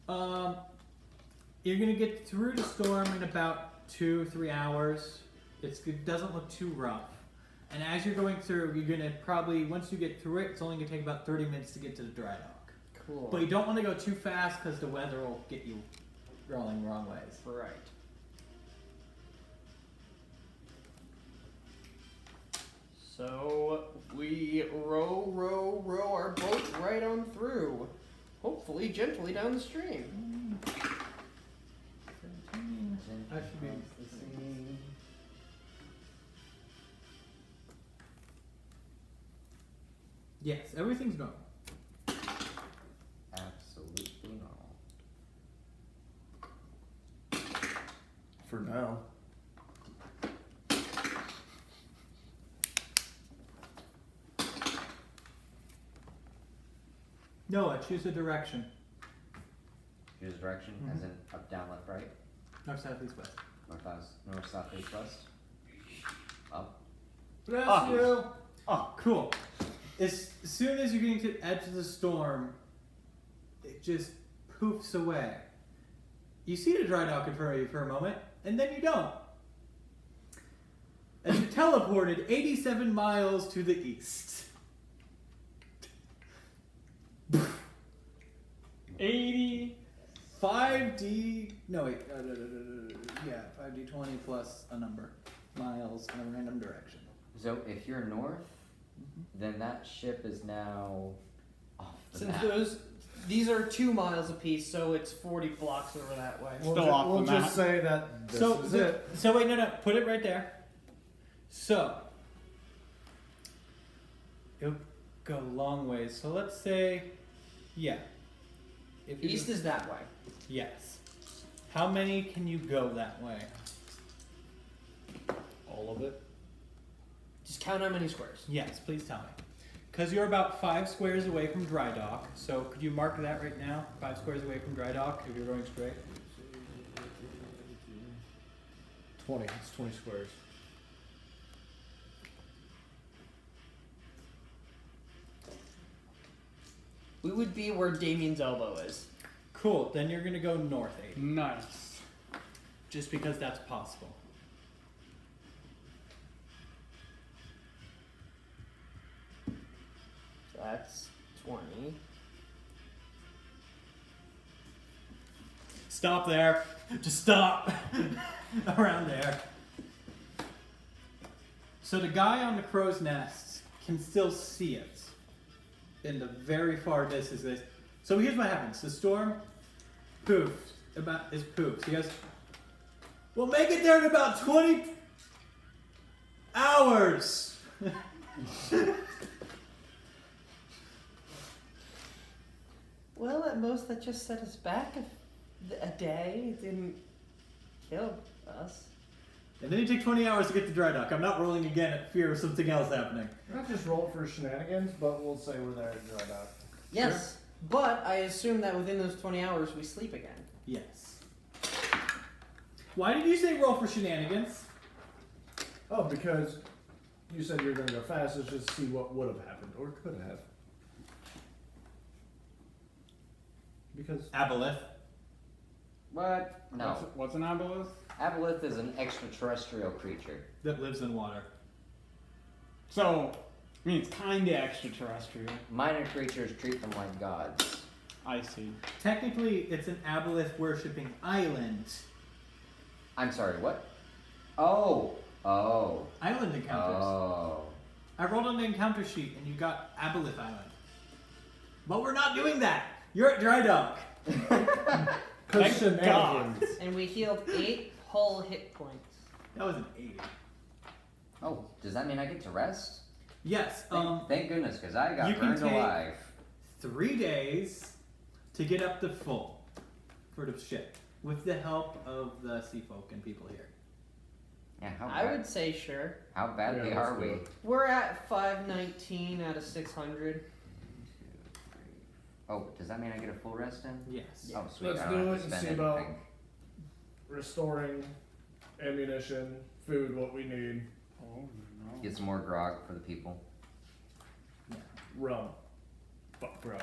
You're gonna get through the storm in about 2-3 hours. It doesn't look too rough. And as you're going through, you're gonna probably, once you get through it, it's only gonna take about 30 minutes to get to the dry dock. Cool. But you don't want to go too fast because the weather will get you rolling wrong ways. Right. So we row our boat right on through, hopefully gently down the stream. 17. I should be. Yes, everything's normal. Absolutely normal. For now. Noah, choose a direction. Choose direction, as in up, down, left, right, North, south, east, west. north, south, east, west. Up. Bless you. Oh, Cool. As soon as you're getting to the edge of the storm, it just poofs away. You see the dry dock in front of you for a moment, and then you don't. And you're teleported 87 miles to the east. 80. 5D. No, wait. Yeah, 5D20 plus a number. Miles in a random direction. So if you're north, then that ship is now off the Since map. these are 2 miles apiece, so it's 40 blocks over that way. We'll, Still off the we'll map. just say that this So, is it. so wait, no, put it right there. So, it'll go a long ways. So let's say, yeah. If you East is that way. yes. How many can you go that way? All of it. Just count how many squares. Yes, please tell me. Because you're about 5 squares away from dry dock. So could you mark that right now? 5 squares away from dry dock if you're going straight. 20. It's 20 squares. We would be where Damien's elbow is. Cool. Then you're gonna go north 8. Nice. Just because that's possible. That's 20. Stop there. Just stop. Around there. So the guy on the crow's nest can still see it in the very far distance. So here's what happens. The storm poofs. Is poofs. He goes, we'll make it there in about 20 hours. Well, at most that just set us back a day. It didn't kill us. And then you take 20 hours to get to dry dock. I'm not rolling again at fear of something else happening. Not just roll for shenanigans, but we'll say we're there at dry dock. Yes, but I assume that within those 20 hours we sleep again. Yes. Why did you say roll for shenanigans? Oh, because you said you were going to go fast. Let's just see what would have happened or could have. Because Aboleth. What? No. What's an aboleth? Aboleth is an extraterrestrial creature. That lives in water. So, I mean, it's kind of extraterrestrial. Minor creatures treat them like gods. I see. Technically, it's an aboleth worshipping island. I'm sorry, what? Oh. Island encounters. Oh. I rolled on the encounter sheet and you got Aboleth Island. But we're not doing that. You're at dry dock. because shenanigans. And we healed 8 whole hit points. That was an 80. Oh, does that mean I get to rest? Yes. Thank goodness, because I you got can burned take- alive. 3 days to get up to full for the ship with the help of the sea folk and people here. Yeah, how I bad, would say sure. how badly Yeah, are let's we? do it. We're at 519 out of 600. Oh, does that mean I get a full rest in? Yes. Oh, sweet. Let's I do don't it have to and spend see anything. about restoring ammunition, food, what we need. Oh no. Get some more grog for the people. Rum. Fuck grog.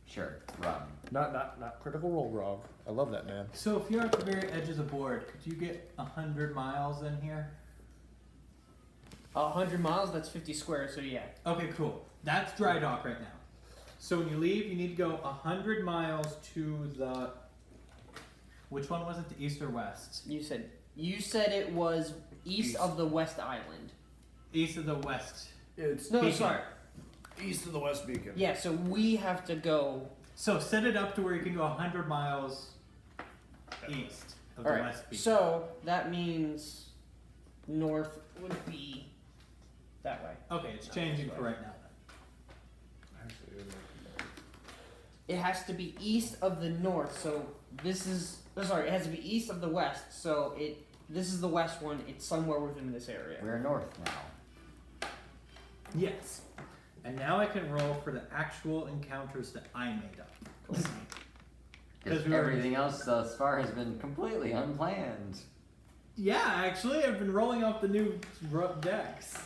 Sure, rum. Not critical role grog. I love that, man. So if you're at the very edge of the board, could you get 100 miles in here? 100 miles, that's 50 squares, so yeah. Okay, cool. That's dry dock right now. So when you leave, you need to go 100 miles to the. Which one was it? The east or west? You said it was east of the West Island. East of the west. It's No, Beacon. sorry. east of the West Beacon. Yeah, so we have to go. So set it up to where you can go 100 miles east of the All right. west beacon. So that means north would be that way. Okay, it's changing for right now. Actually, it It has to be east of the north. So this is. Oh, sorry, it has to be east of the west. So this is the west one. It's somewhere within this area. We're north now. Yes. And now I can roll for the actual encounters that I made up. Because 'Cause we were- everything else thus far has been completely unplanned. Yeah, actually, I've been rolling off the new decks.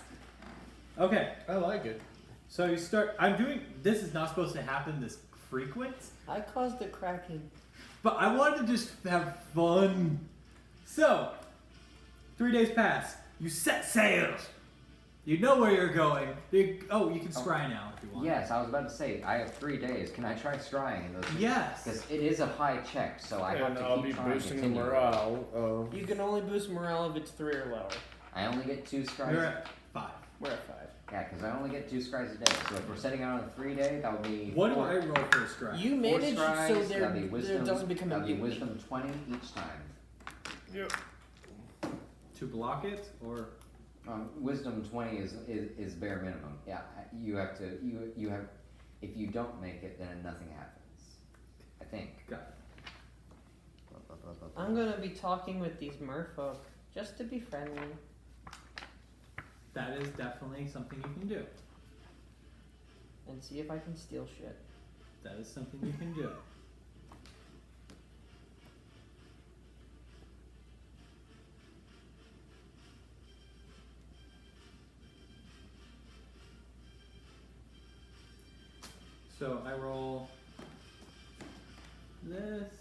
Okay, I like it. so you start. I'm doing. This is not supposed to happen this frequent, I caused the cracking. but I wanted to just have fun. So, 3 days pass. You set sails. You know where you're going. You can scry now if you want. Yes, I was about to say, I have 3 days. Can I try scrying in those? Yes. Because it is a high check, so I have And to I'll keep be trying to boosting the continue. morale of. You can only boost morale if it's 3 or lower. I only get 2 scries. You're at 5. We're at 5. Yeah, because I only get 2 scries a day. So if we're setting out on a 3-day, that would be. What do four- I roll for a scry? You 4 manage scries, so there that'd be wisdom, doesn't become a that'd be mutiny. wisdom 20 each time. Yep. To block it, or Wisdom 20 is bare minimum. Yeah, you have to. You have. If you don't make it, then nothing happens. I think. got I'm gonna be talking with these merfolk just to be friendly. that is definitely something you can do. And see if I can steal shit. That is something you can do. So I roll this.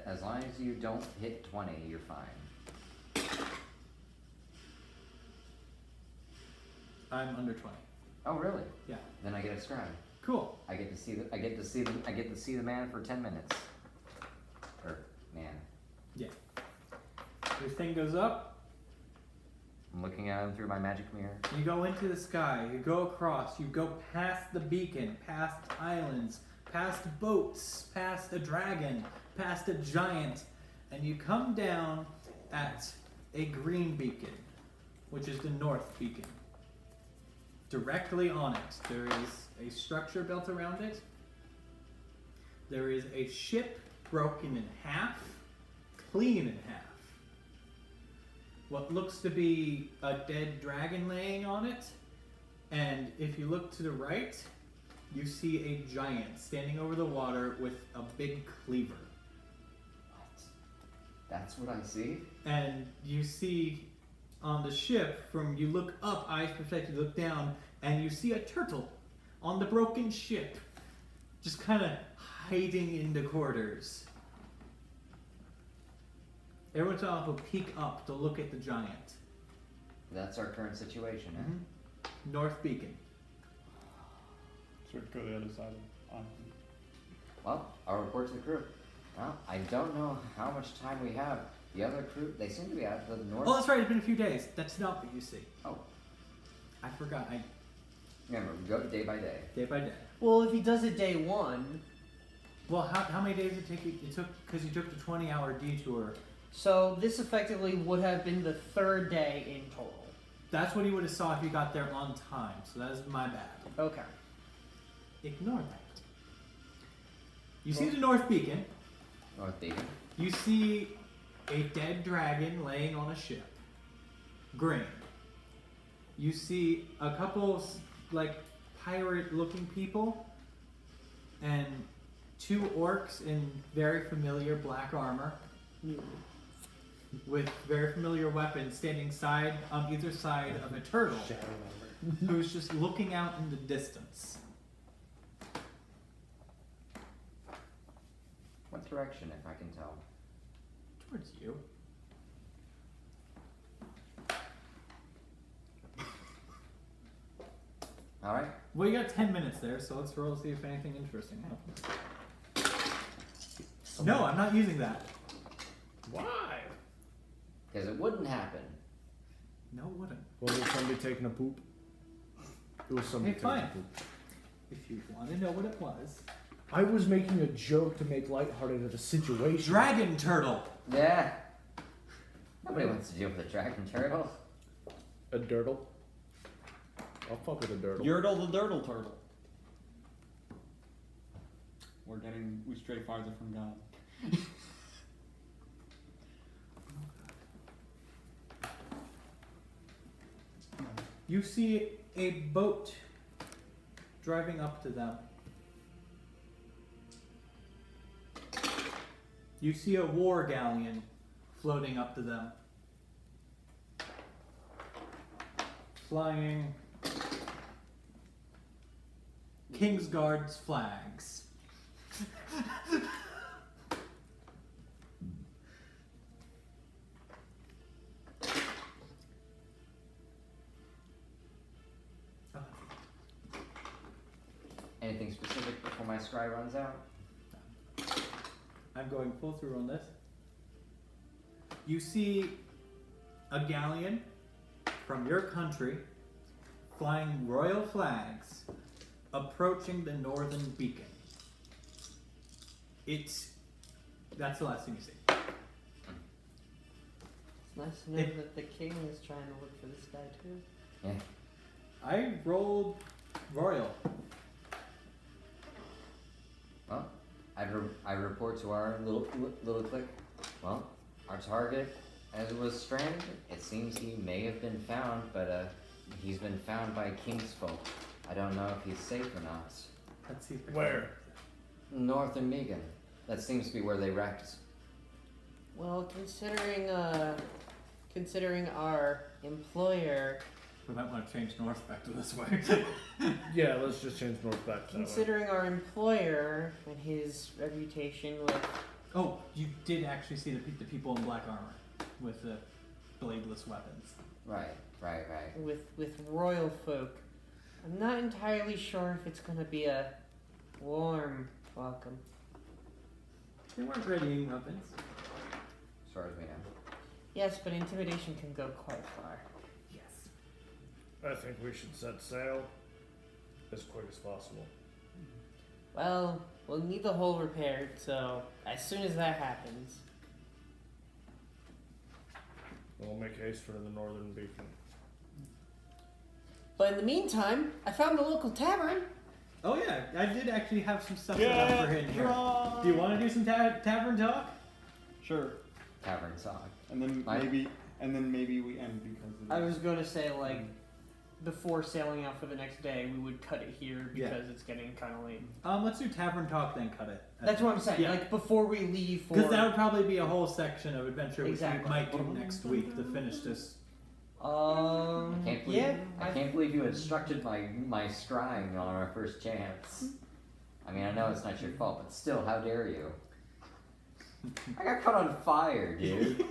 As long as you don't hit 20, you're fine. I'm under 20. Oh, really? Yeah. Then I get a scry. Cool. I get to see the man for 10 minutes. Or man. Your thing goes up. I'm looking at him through my magic mirror. You go into the sky. You go across. You go past the beacon, past islands, past boats, past a dragon, past a giant, and you come down at a green beacon, which is the north beacon. Directly on it, there is a structure built around it. There is a ship broken in half, clean in half. What looks to be a dead dragon laying on it, and if you look to the right, you see a giant standing over the water with a big cleaver. What? That's what I see? And you see on the ship, you look up, eyes perfect, you look down, and you see a turtle on the broken ship, just kind of hiding in the quarters. Every once in a while, he'll peek up to look at the giant. That's our current situation, eh? North Beacon. So we go to the other side of island. Well, I'll report to the crew. Well, I don't know how much time we have. The other crew, they seem to be out of the north. Oh, that's right, it's been a few days. That's not what you see. Oh, I forgot. remember, we go day by day. Day by day. Well, if he does it day 1, Well, how many days did it take you? It took, because you took the 20-hour detour. so this effectively would have been the 3rd day in total. That's what he would have saw if you got there on time. So that is my bad. Okay. Ignore that. You see the North Beacon. North Beacon. You see a dead dragon laying on a ship. Green. You see a couple like pirate-looking people and 2 orcs in very familiar black armor with very familiar weapons standing on either side of a turtle who's just looking out in the distance. What direction, if I can tell? Towards you. All right. Well, you got 10 minutes there, so let's roll to see if anything interesting happens. No, I'm not using that. Why? Because it wouldn't happen. No, it wouldn't. Was it somebody taking a poop? It was somebody Hey, taking fine. a poop. If you want to know what it was. I was making a joke to make lighthearted of the situation. Dragon turtle! Yeah. Nobody wants to deal with a dragon turtle. A dirtle. I'll fuck with a dirtle. Yurdle the Dirtle Turtle. We stray farther from God. You see a boat driving up to them. You see a war galleon floating up to them. Flying Kingsguard's flags. Anything specific before my scry runs out? I'm going full through on this. You see a galleon from your country flying royal flags approaching the northern beacon. That's the last thing you see. It's nice to know that the king is trying to look for this guy too. Yeah. I rolled royal. Well, I report to our little clique. Well, our target, as it was stranded, it seems he may have been found, but he's been found by kingsfolk. I don't know if he's safe or not. Let's see if Where? Northern Megan. That seems to be where they wrecked. Well, considering our employer, we might want to change north back to this way. Yeah, let's just change north back to that way. considering our employer and his reputation with Oh, you did actually see the people in black armor with the bladeless weapons. Right. with royal folk, I'm not entirely sure if it's gonna be a warm welcome. They weren't readying weapons. As far as we know. Yes, but intimidation can go quite far. Yes. I think we should set sail as quick as possible. Well, we'll need the hull repaired, so as soon as that happens. We'll make haste for the northern beacon. But in the meantime, I found a local tavern. Oh yeah, I did actually have some stuff set up for him here. Right. Do you want to do some tavern talk? Sure. Tavern talk. And then My- maybe we end because of I was gonna say, like, before sailing out for the next day, we would cut it here Yeah. because it's getting kind of late. Let's do tavern talk, then cut it. That's what I'm saying. Yeah. Like, before we leave for... Because that would probably be a whole section of adventure which Exactly. we might do next week to finish this. I can't believe yeah. I can't believe you instructed my scrying on our first chance. I mean, I know it's not your fault, but still, how dare you? I got caught on fire, dude.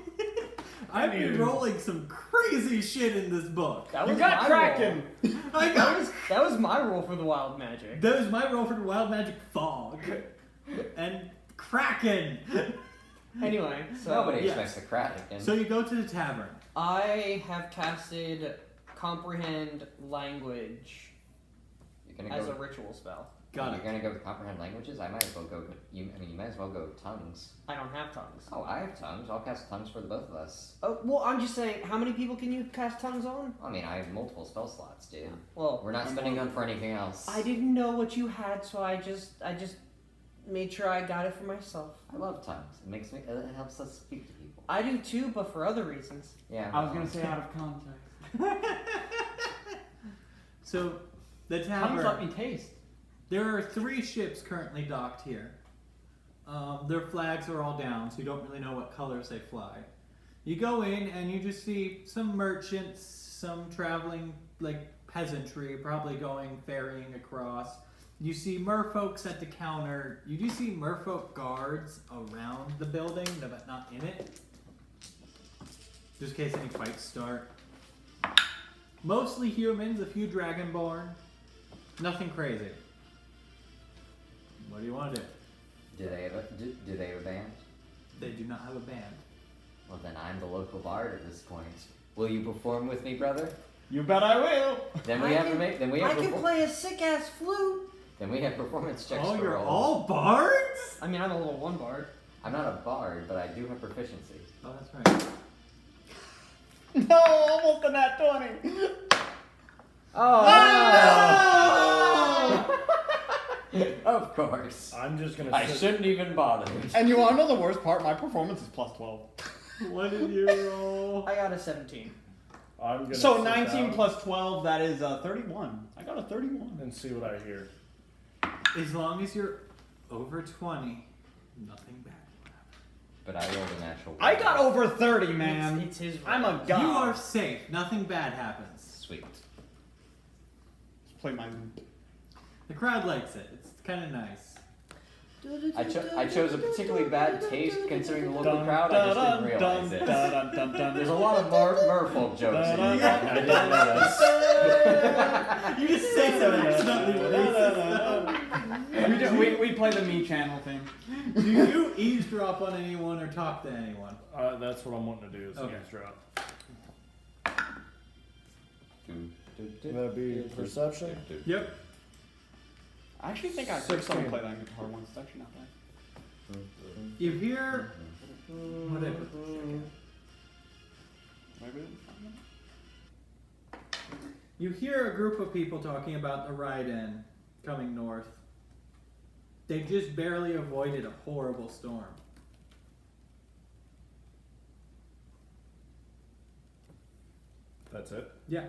I've been rolling some crazy shit in this book. That You was got my Kraken! roll. I got. That was my roll for the wild magic. That was my roll for the wild magic fog and Kraken. Anyway, so Nobody yes. expects the Kraken. So you go to the tavern. I have casted comprehend language You're gonna as a go. ritual spell. Got You're it. gonna go with comprehend languages. I might as well go. You might as well go tongues. I don't have tongues. Oh, I have tongues. I'll cast tongues for the both of us. Oh, well, I'm just saying, how many people can you cast tongues on? I mean, I have multiple spell slots, dude. Well, We're not spending them for anything else. I didn't know what you had, so I just made sure I got it for myself. I love tongues. It helps us speak to people. I do too, but for other reasons. Yeah. I was gonna say out of context. So, the Tongues let tavern. me taste. There are 3 ships currently docked here. Their flags are all down, so you don't really know what colors they fly. You go in and you just see some merchants, some traveling like peasantry, probably going ferrying across. You see merfolks at the counter. You do see merfolk guards around the building, but not in it. Just in case any fights start. Mostly humans, a few dragonborn. Nothing crazy. What do you want to do? Do they have a band? They do not have a band. Well, then I'm the local bard at this point. Will you perform with me, brother? You bet I will. Then we I have can- to make. Then we I have. can perfor- play a sick ass flute. Then we have performance checks. Oh, for you're all bards? I mean, I'm a little one bard. I'm not a bard, but I do have proficiency. Oh, that's right. No, almost a nat 20. Of course. I'm just gonna. I sit- shouldn't even bother. And you want to know the worst part? My performance is plus 12. What did you roll? I got a 17. I'm gonna. So sit 19 down plus 12, that is 31. I got a 31. and see what I hear. As long as you're over 20, nothing bad will happen. But I rolled a natural. I one. got over 30, man. It's his. I'm a god. You are safe. Nothing bad happens. Sweet. Let's play my loop. The crowd likes it. It's kind of nice. I chose a particularly bad taste considering the local crowd. I just didn't realize it. There's a lot of merfolk jokes in here. Yeah. I didn't notice. You just say something accidentally. We play the me channel thing. Do you eavesdrop on anyone or talk to anyone? That's what I'm wanting to do. Is Okay. eavesdrop. Would that be perception? Yep. I actually think I heard 16. someone play that guitar once. It's actually not bad. You hear. Whatever. Maybe. You hear a group of people talking about the ride-in coming north. They just barely avoided a horrible storm. That's it. Yeah.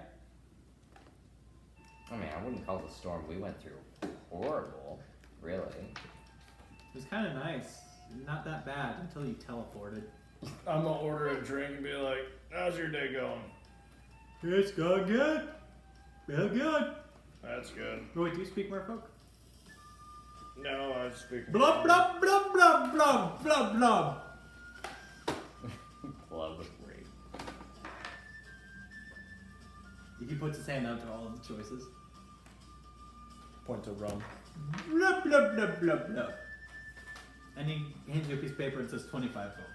I mean, I wouldn't call the storm we went through horrible, really. It was kind of nice. Not that bad until you teleported. I'm gonna order a drink and be like, "How's your day going?" It's going good. Real good. That's good. Oh, wait, do you speak merfolk? No, I speak. Blub, blub, blub, blub, blub, blub, blub. Love. He puts his hand out to all of the choices. Point to rum. Blub, blub, blub, blub, blub. And he hands you a piece of paper and says 25 gold.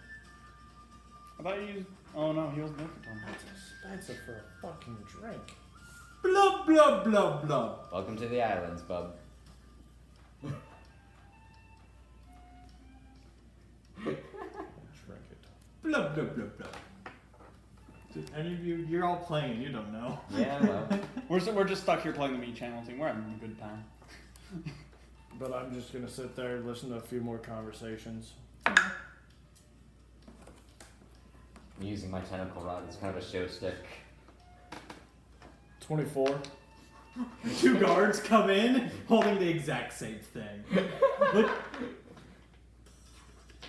I thought you used... Oh no, he wasn't there for Tom. That's expensive for a fucking drink. Blub, blub, blub, blub. Welcome to the islands, bub. Drink it. Blub, blub, blub, blub. Did any of you, you're all playing, you don't know. Yeah, well. We're just stuck here playing the me channel thing. We're having a good time. But I'm just gonna sit there and listen to a few more conversations. I'm using my tentacle rod as kind of a show stick. 24. 2 guards come in holding the exact same thing. Look.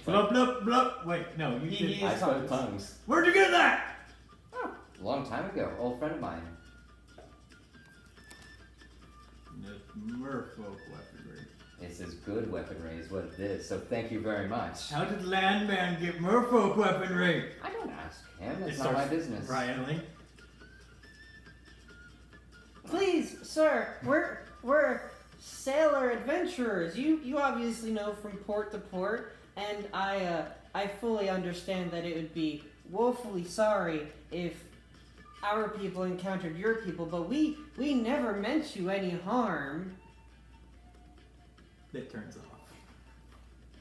Blub, blub, blub. Wait, no, you He did. is I spoke tongues. tongues. Where'd you get that? A long time ago, old friend of mine. Merfolk weaponry. It's as good weaponry as what it is, so thank you very much. How did Landman get merfolk weaponry? I don't ask him, It it's not my starts business. Rioting. Please, sir, we're sailor adventurers. You obviously know from port to port, and I fully understand that it would be woefully sorry if our people encountered your people, but we never meant you any harm. It turns off.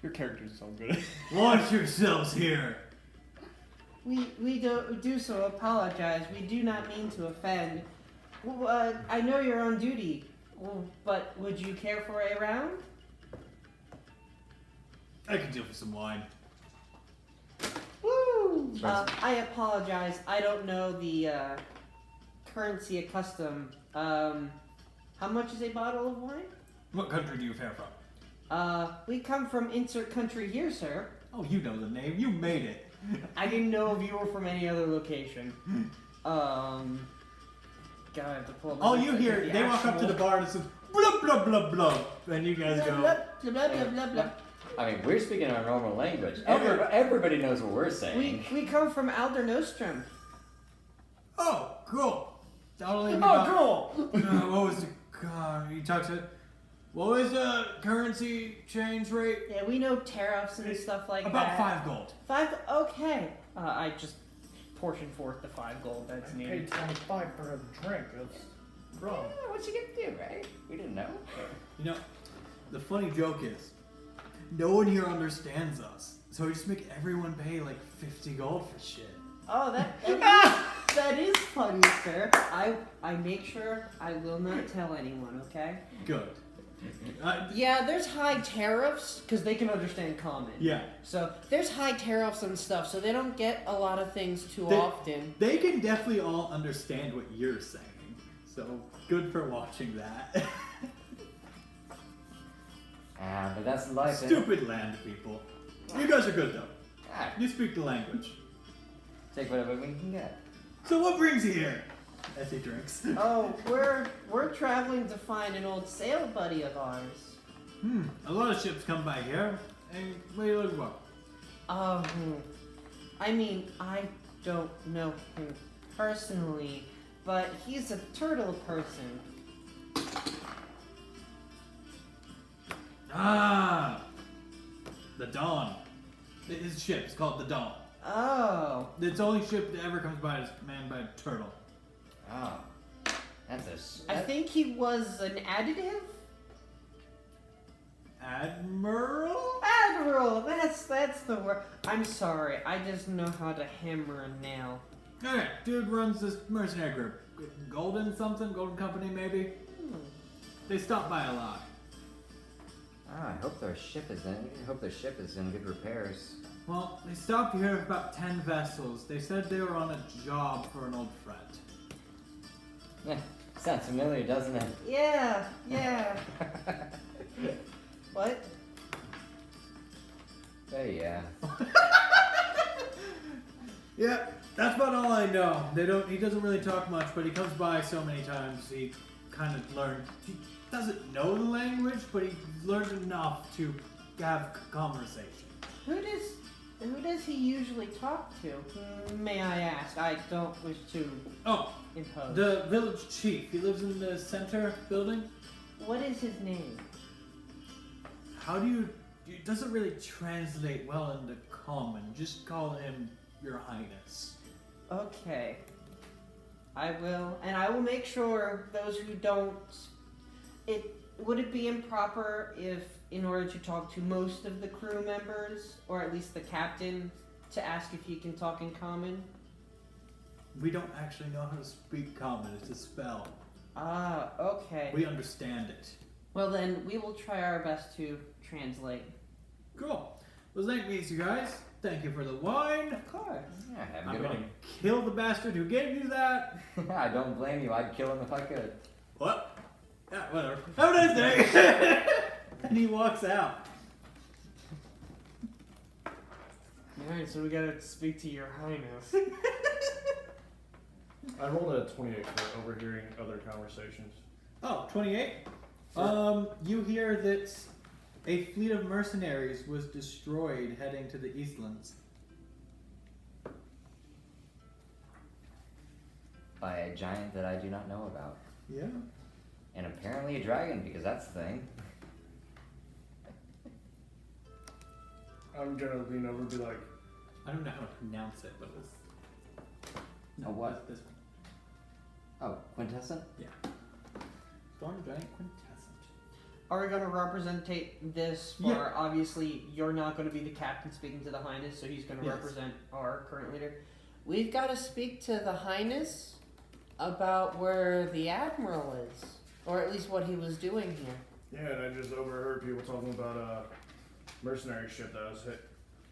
Your character's so good. Launch yourselves here. We do so apologize. We do not mean to offend. Well, I know you're on duty, but would you care for a round? I can deal for some wine. Woo! I apologize. I don't know the currency of custom. How much is a bottle of wine? What country do you fare from? We come from insert country here, sir. Oh, you know the name. You made it. I didn't know if you were from any other location. God, I have to pull up All the- you hear, they walk up to the bar and it says, blah, blah, blah, blah. And you guys Blah, go, blah, blah, blah, blah, blah. I mean, we're speaking our normal language. Okay. Everybody knows what we're saying. We come from Alder Nostrum. oh, cool. Tell me about, cool. what was the, he talks to, what was the currency change rate? Yeah, we know tariffs and stuff like About that. 5 gold. 5. Okay. I just portion forth the 5 gold that's I needed. paid 25 for a drink. That's wrong. Yeah, what you gonna do, right? We didn't know. You know, the funny joke is, no one here understands us. So we just make everyone pay like 50 gold for shit. Oh, that is funny, sir. I make sure I will not tell anyone. Okay. Good. Yeah, there's high tariffs because they can understand common. Yeah. So there's high tariffs and stuff, so they don't get a lot of things too often. They can definitely all understand what you're saying. So good for watching that. But that's life. eh? Stupid land people. You guys are good though. Ah, You speak the language. take whatever we can get. So what brings you here? As he drinks. Oh, we're traveling to find an old sail buddy of ours. A lot of ships come by here. Hey, what are you looking for? I mean, I don't know him personally, but he's a turtle person. Ah, the Dawn. His ship's called the Dawn. Oh, It's the only ship that ever comes by is manned by a turtle. Oh, that's I think he was an additive? Admiral? Admiral, that's the word. I'm sorry, I just know how to hammer a nail. Okay, dude runs this mercenary group. Golden something? Golden Company maybe? They stop by a lot. I hope their ship is in good repairs. Well, they stopped here with about 10 vessels. They said they were on a job for an old friend. Yeah, sounds familiar, doesn't it? Yeah. What? Hey, yeah. Yeah, that's about all I know. He doesn't really talk much, but he comes by so many times he kind of learned. He doesn't know the language, but he learned enough to have conversation. Who does he usually talk to? May I ask? I don't wish to Oh, impose. the village chief. He lives in the center building. What is his name? How do you... It doesn't really translate well into common. Just call him Your Highness. Okay. I will, and I will make sure those who don't. Would it be improper if, in order to talk to most of the crew members, or at least the captain, to ask if he can talk in common? We don't actually know how to speak common. It's a spell. Ah, okay. We understand it. Well then, we will try our best to translate. Cool. Well, thank you guys. Thank you for the wine. Of course. Yeah, have a I'm good gonna one. kill the bastard who gave you that. I don't blame you. I'd kill him if I could. What? Yeah, whatever. Have a nice day. And he walks out. Alright, so we gotta speak to Your Highness. I rolled a 28 for overhearing other conversations. Oh, 28? You hear that a fleet of mercenaries was destroyed heading to the Eastlands. By a giant that I do not know about. Yeah. And apparently a dragon, because that's the thing. I'm gonna lean over and be like, I don't know how to pronounce it, but it was... No, A what? This one. Oh, quintessent? Yeah. Storm Giant Quintessent. Are we going to representate this for, Yeah. obviously, you're not going to be the captain speaking to the Highness, so he's going to Yes. represent our current leader. We've got to speak to the Highness about where the Admiral is, or at least what he was doing here. yeah, and I just overheard people talking about mercenary ship that was hit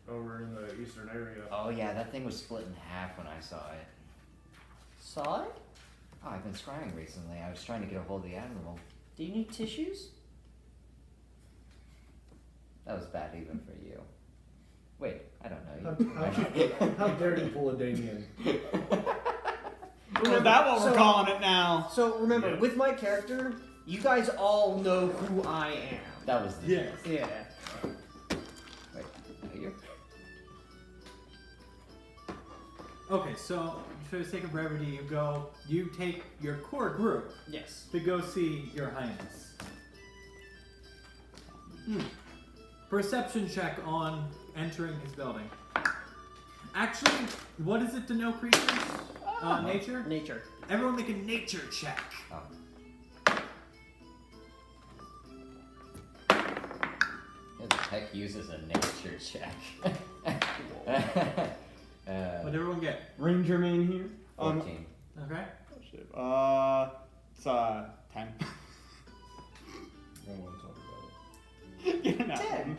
over in the eastern area. Oh yeah, that thing was split in half when I saw it. Saw it? Oh, I've been scrying recently. I was trying to get a hold of the admiral. Do you need tissues? That was bad even for you. Wait, I don't know you. How dare you pull a Damien? Is that what we're calling it now? So remember, Yeah. with my character, you guys all know who I am. That was the Yes. Yeah. Wait, are you? Okay, so for the sake of brevity, you take your core group Yes. to go see Your Highness. Perception check on entering his building. Actually, what is it to know creatures? Nature? Nature. Everyone make a nature check. Oh. Who the heck uses a nature check? What did everyone get? Ranger main here. 14. Okay. Shit. It's 10. I don't want to talk about it. Get an 10.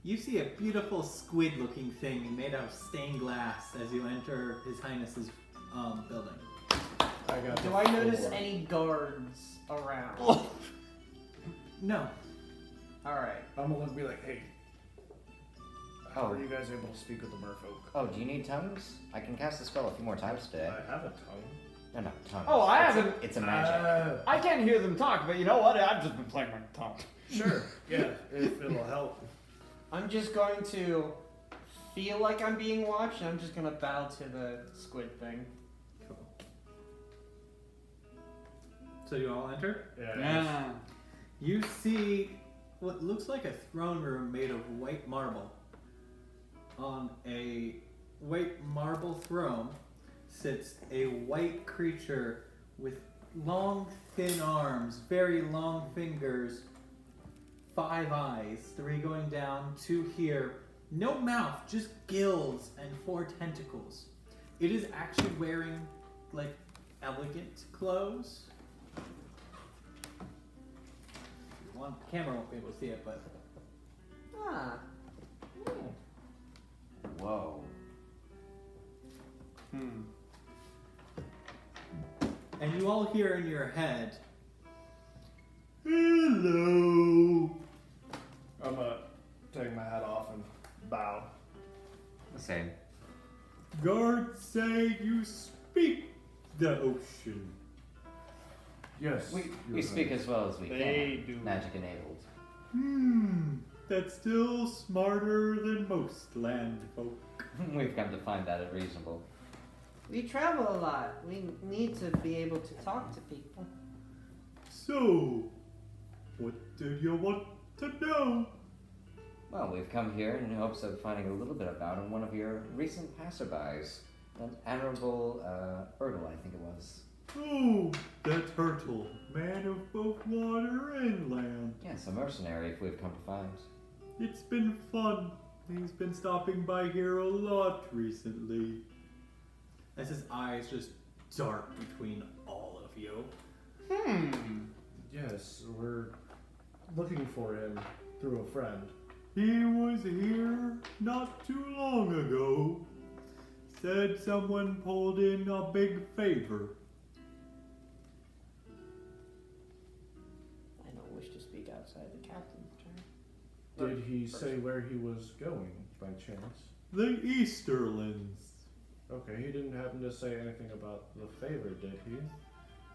You see a beautiful squid-looking thing made out of stained glass as you enter His Highness's building. I got Do the I notice 4. any guards around? No. Alright. I'm gonna look and be like, hey, how Oh. are you guys able to speak with the merfolk? Oh, do you need tongues? I can cast the spell a few more times today. I have a tongue. No, tongues. Oh, I It's haven't- It's a magic. I can't hear them talk, but you know what? I've just been playing my tongue. Sure. Yeah, if it'll help. I'm just going to feel like I'm being watched, and I'm just gonna bow to the squid thing. Cool. So you all enter? Yeah. You see what looks like a throne room made of white marble. On a white marble throne sits a white creature with long, thin arms, very long fingers, 5 eyes, 3 going down, 2 here. No mouth, just gills and 4 tentacles. It is actually wearing, like, elegant clothes. One camera won't be able to see it, but Ah. Whoa. and you all hear in your head, "Hello." I'm gonna take my hat off and bow. Same. Guards say you speak the ocean. Yes. We speak as well as we They can. do. Magic enabled. That's still smarter than most land folk. We've come to find that reasonable. We travel a lot. We need to be able to talk to people. So, what do you want to know? Well, we've come here in hopes of finding a little bit about one of your recent passerbys. An Admirable Erdl, I think it was. Oh, that turtle, man of both water and land. Yes, a mercenary, if we've come to find. It's been fun. He's been stopping by here a lot recently. As his eyes just dart between all of you. Yes, we're looking for him through a friend. He was here not too long ago. Said someone pulled in a big favor. I don't wish to speak outside the captain's turn. Did he say where he was going by chance? The Easterlands. Okay, he didn't happen to say anything about the favor, did he?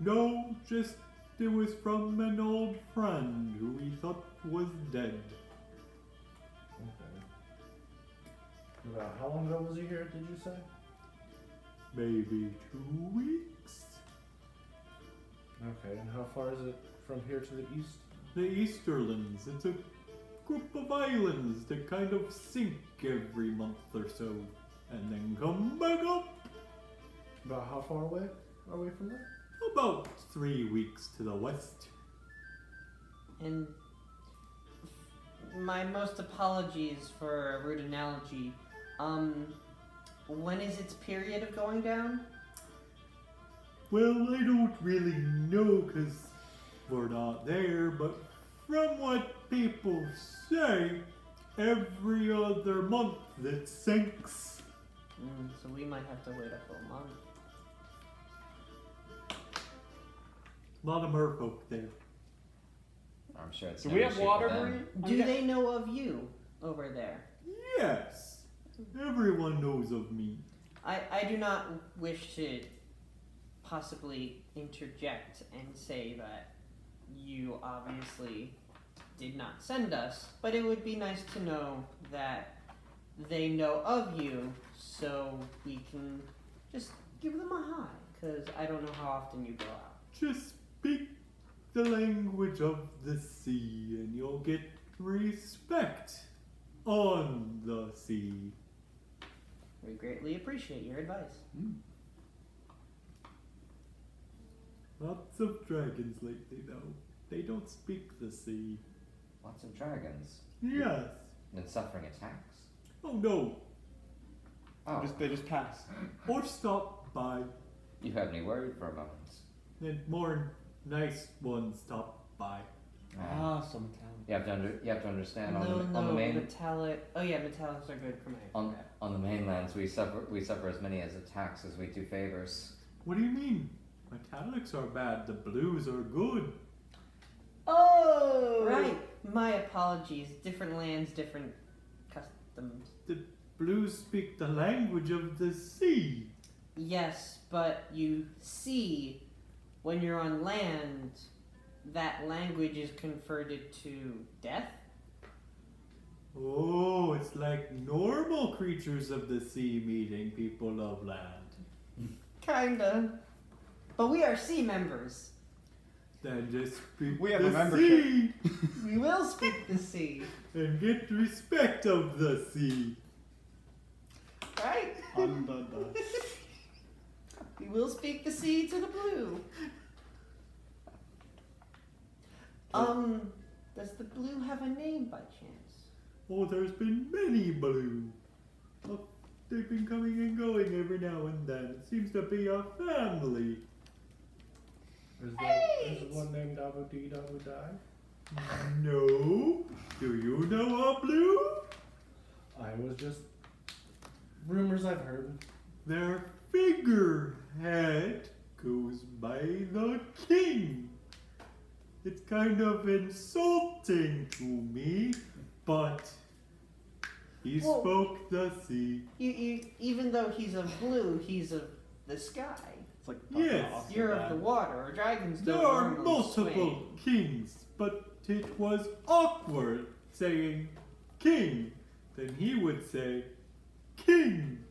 No, just it was from an old friend who he thought was dead. Okay. About how long ago was he here, did you say? Maybe 2 weeks? Okay, and how far is it from here to the east? The Easterlands. It's a group of islands that kind of sink every month or so. And then come back up. About how far away are we from there? About 3 weeks to the west. And my most apologies for a rude analogy. When is its period of going down? Well, I don't really know because we're not there, but from what people say, every other month it sinks. So we might have to wait a full month. A lot of merfolk there. I'm sure it's Do no we have issue for water, them. Bree? Do they know of you over there? Yes, everyone knows of me. I do not wish to possibly interject and say that you obviously did not send us, but it would be nice to know that they know of you so we can just give them a hi, because I don't know how often you go out. Just speak the language of the sea and you'll get respect on the sea. We greatly appreciate your advice. Lots of dragons lately, though. They don't speak the sea. Lots of dragons. Yes. Been suffering attacks. Oh no. Oh, They just pass. Or stop by. you had me worried for a moment. And more nice ones stop by. Some talent. You have to understand No, on the main metallic. Oh yeah, metallics are good for me. on the mainlands we suffer as many as attacks as we do favors. What do you mean? Metallics are bad, the blues are good. Oh, right. My apologies. Different lands, different customs. The blues speak the language of the sea. Yes, but you see, when you're on land, that language is converted to death. Oh, it's like normal creatures of the sea meeting people of land. Kinda. But we are sea members. Then just speak We have the a membership. sea We will speak the sea. and get respect of the sea. Right? We will speak the sea to the blue. Does the blue have a name by chance? Oh, there's been many blue. Oh, they've been coming and going every now and then. It seems to be a family. Is one named Abu Dee Abu Die? No. Do you know a blue? I was just rumors I've heard. Their figurehead goes by the king. It's kind of insulting to me, but he Well- spoke the sea. Even though he's of blue, he's of the sky. It's like Yes. You're of the water, or dragons don't There are normally multiple swing. kings, but it was awkward saying king. Then he would say king.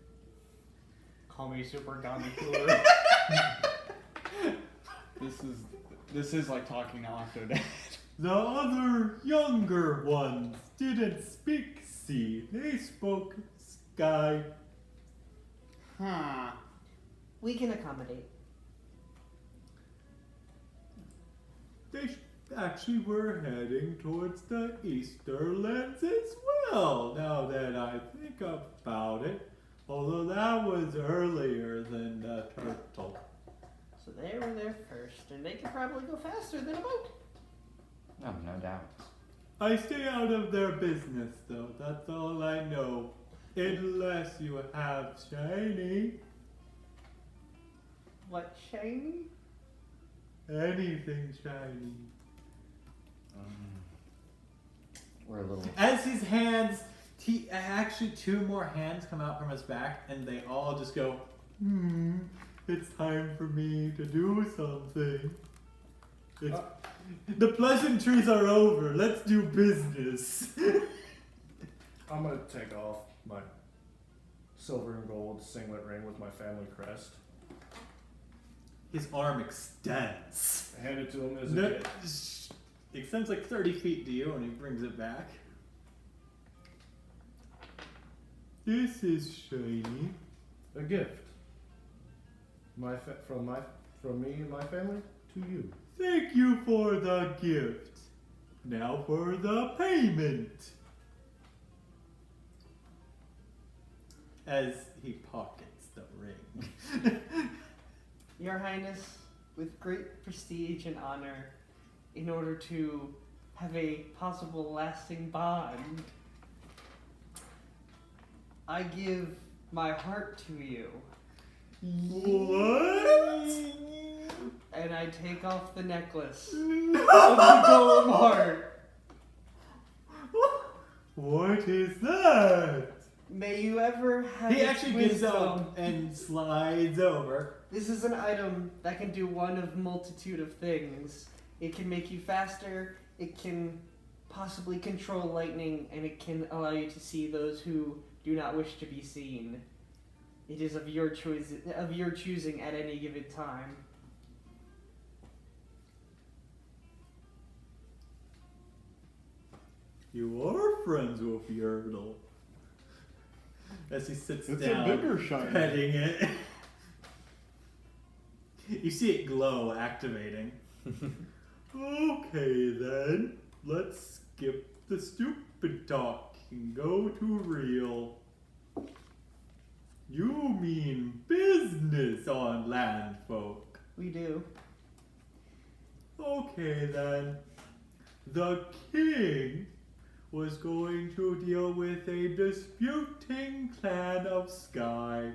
Call me Super Gandhi Cooler. This is like talking now after that. The other younger ones didn't speak sea. They spoke sky. Huh. We can accommodate. They actually were heading towards the Easterlands as well, now that I think about it. Although that was earlier than the turtle. So they were there first, and they could probably go faster than a boat. No doubt. I stay out of their business, though. That's all I know. Unless you have shiny. What, shiny? Anything shiny. We're a little. As his hands, actually 2 more hands come out from his back, and they all just go, it's time for me to do something. The pleasantries are over. Let's do business. I'm gonna take off my silver and gold singlet ring with my family crest. His arm extends. I hand it to him as a No, gift. it extends like 30 feet to you, and he brings it back. This is shiny. A gift. From me and my family to you. Thank you for the gift. Now for the payment. As he pockets the ring. Your Highness, with great prestige and honor, in order to have a possible lasting bond, I give my heart to you. What? And I take off the necklace of No! the golem heart. What is that? May you ever have He its actually gives wisdom. up and slides over. This is an item that can do one of multitude of things. It can make you faster, it can possibly control lightning, and it can allow you to see those who do not wish to be seen. It is of your choosing at any given time. You are friends with Yertle. As he sits It's down, a bigger shiny. petting it. You see it glow, activating. Okay then, let's skip the stupid talk and go to real. You mean business on land folk. We do. Okay then. The king was going to deal with a disputing clan of Sky.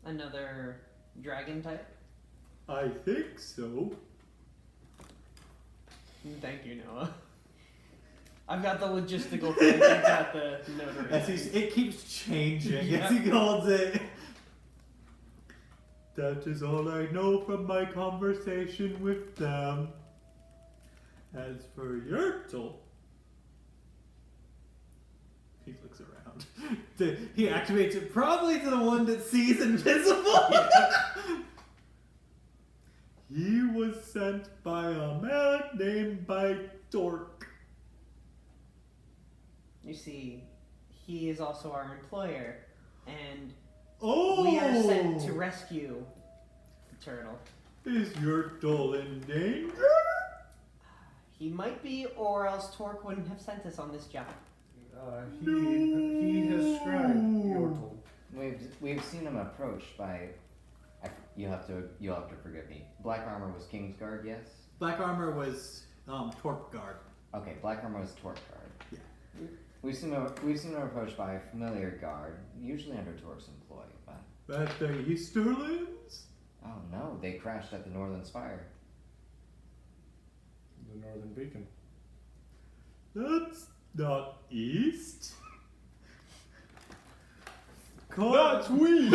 Another dragon type? I think so. Thank you, Noah. I've got the logistical thing, I've got the notary. It keeps changing Yeah. as he calls it. That is all I know from my conversation with them. As for Yertle, he looks around. He activates it probably to the one that sees invisible. He was sent by a man named by Dork. You see, he is also our employer, and Oh! we are sent to rescue the turtle. Is Yertle in danger? He might be, or else Torque wouldn't have sent us on this job. He has scribed Yortle. We've seen him approached by. You'll have to forgive me. Black armor was Kingsguard, yes. Black armor was Torque Guard. Okay, black armor was Torque Guard. Yeah. We've seen him approached by a familiar guard, usually under Torque's employ. But At the Easterlands? oh no, they crashed at the Northern Spire. The Northern Beacon. That's not east. That's weak.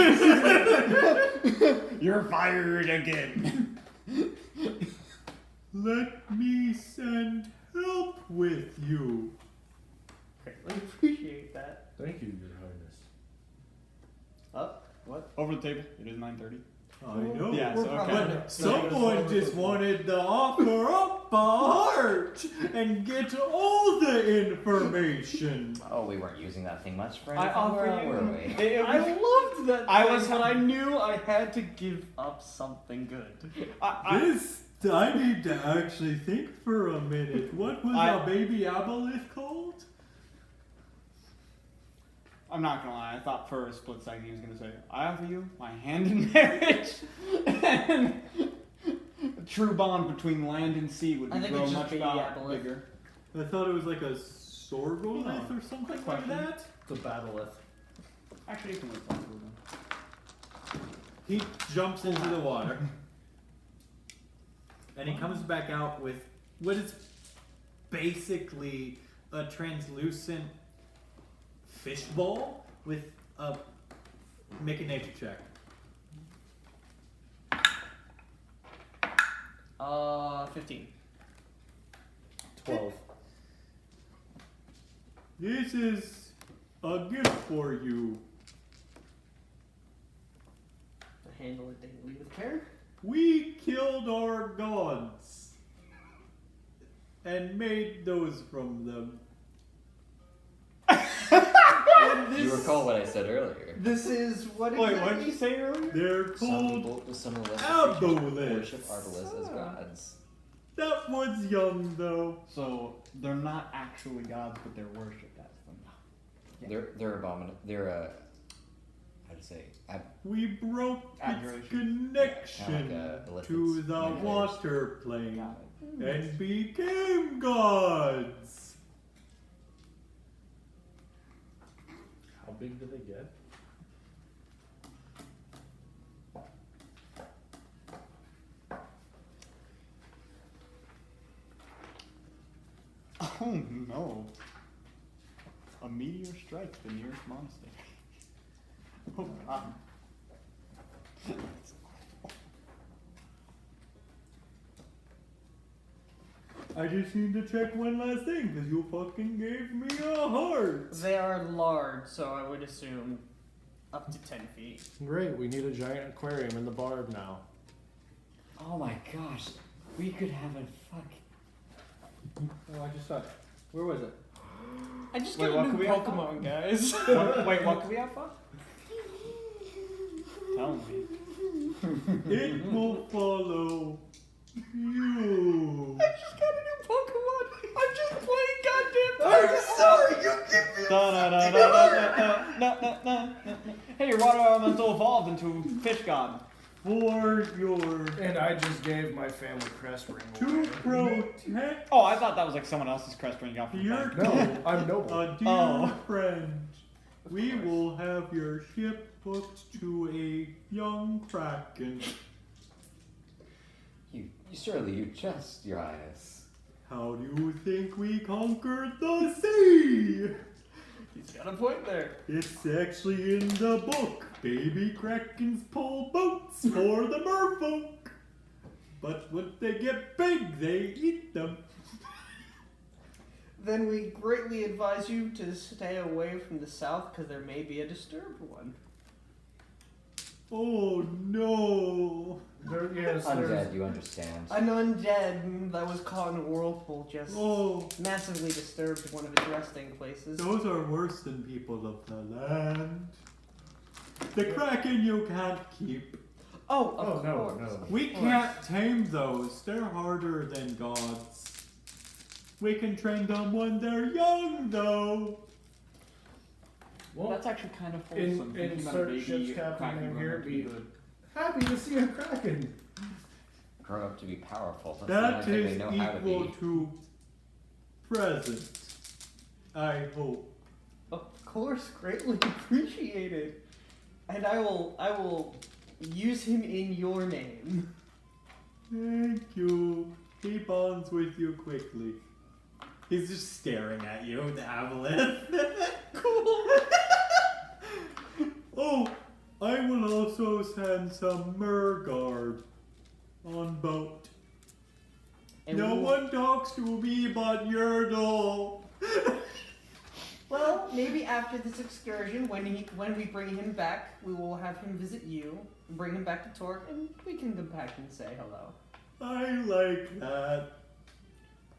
You're fired again. Let me send help with you. Greatly appreciate that. Thank you, Your Highness. Oh, what? Over the table. It is 9:30. I know. Yeah, so We're okay. probably- But someone just wanted to offer up a heart and get all the information. Oh, we weren't using that thing much for I anything. offer Where you. were we? I loved that. I thing, was- but I knew I had to give up something good. I need to actually think for a minute. What was I- a baby aboleth called? I'm not gonna lie, I thought for a split second he was gonna say, I offer you my hand in marriage. And a true bond between land and sea would I think grow it's just much baby aboleth. bigger. I thought it was like a sorgolith or something like question. that. The Battleth. Actually, you can look that He jumps into the water. And he comes back out with what is basically a translucent fishbowl with a make a nature check. 15. 12. This is a gift for you. I handle it daily with care. We killed our gods and made those from them. You recall what I said earlier. This is what Wait, exactly what did you say earlier? They're called Some of us aboleths. worship Arbalest as gods. That one's young though. So they're not actually gods, but they're worshipped as them. They're abominable. They're how to say? We broke its Adoration. connection Yeah, kinda like to its the like water plane Got it. and became gods. How big do they get? Oh no. A meteor strikes the nearest monastery. Oh god. I just need to check one last thing, because you fucking gave me a heart. They are large, so I would assume up to 10 feet. Great, we need a giant aquarium in the barb now. Oh my gosh, we could have a fuck. Oh, I just saw it. Where was it? I just Wait, got what a could new we have Pokemon, guys. Wait, what could we have fun? Tell me. It will follow you. I just got a new Pokemon. I'm just playing goddamn. I'm sorry, you give me Hey, your water elemental evolved into fish god. for your And I just gave my family crest ring to away. protect Oh, I thought that was like someone else's crest ring you got from the your bank. No, I'm noble. a dear Oh. friend. We will have your ship booked to a young kraken. You surely you jest, Your Highness. How do you think we conquered the sea? He's got a point there. It's actually in the book. Baby krakens pull boats for the merfolk. But when they get big, they eat them. Then we greatly advise you to stay away from the south because there may be a disturbed one. Oh no. There's Undead, you understand. An undead that was caught in a whirlpool just Oh, massively disturbed one of its resting places. those are worse than people of the land. The kraken you can't keep. Oh, Oh, of no, course. no. We can't tame those. They're harder than gods. We can train them when they're young, though. Well, That's actually kind of wholesome. thinking about a insert baby ship's captain cracking name gun here. would Be good. happy to see a kraken. Grow up to be powerful. That's That the only thing is they know how to equal be. to present. I hope. Of course, greatly appreciated. And I will use him in your name. Thank you. He bonds with you quickly. He's just staring at you, the aboleth. Cool. Oh, I will also send some Murguard on boat. And No we'll- one talks to me but Yurdle. Well, maybe after this excursion, when we bring him back, we will have him visit you, and bring him back to Torque, and we can come back and say hello. I like that.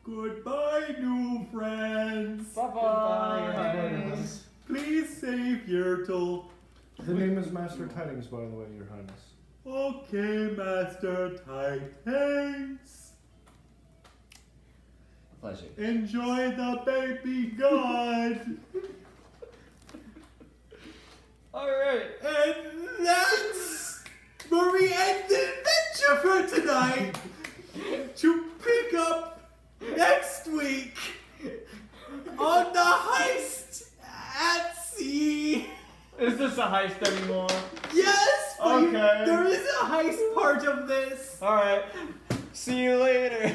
Goodbye, new friends. Goodbye, Your Bye. Highness. Please save Yurtle. The name is Master Tidings, by the way, Your Highness. Okay, Master Titans. Pleasure. Enjoy the baby god. Alright. And that's where we end the adventure for tonight. To pick up next week on the heist at sea. Is this a heist anymore? Yes, but Okay. there is a heist part of this. Alright. See you later.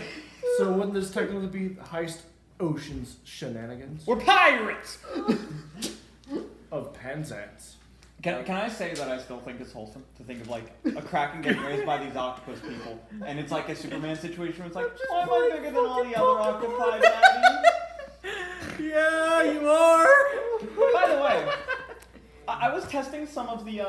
So wouldn't this technically be Heist Ocean's Shenanigans We're pirates! of Penzance? Can I say that I still think it's wholesome to think of like a kraken getting raised by these octopus people, and it's like a Superman situation where it's like, why am I bigger than all the other octopi daddies? Yeah, you are. By the way, I was testing some of the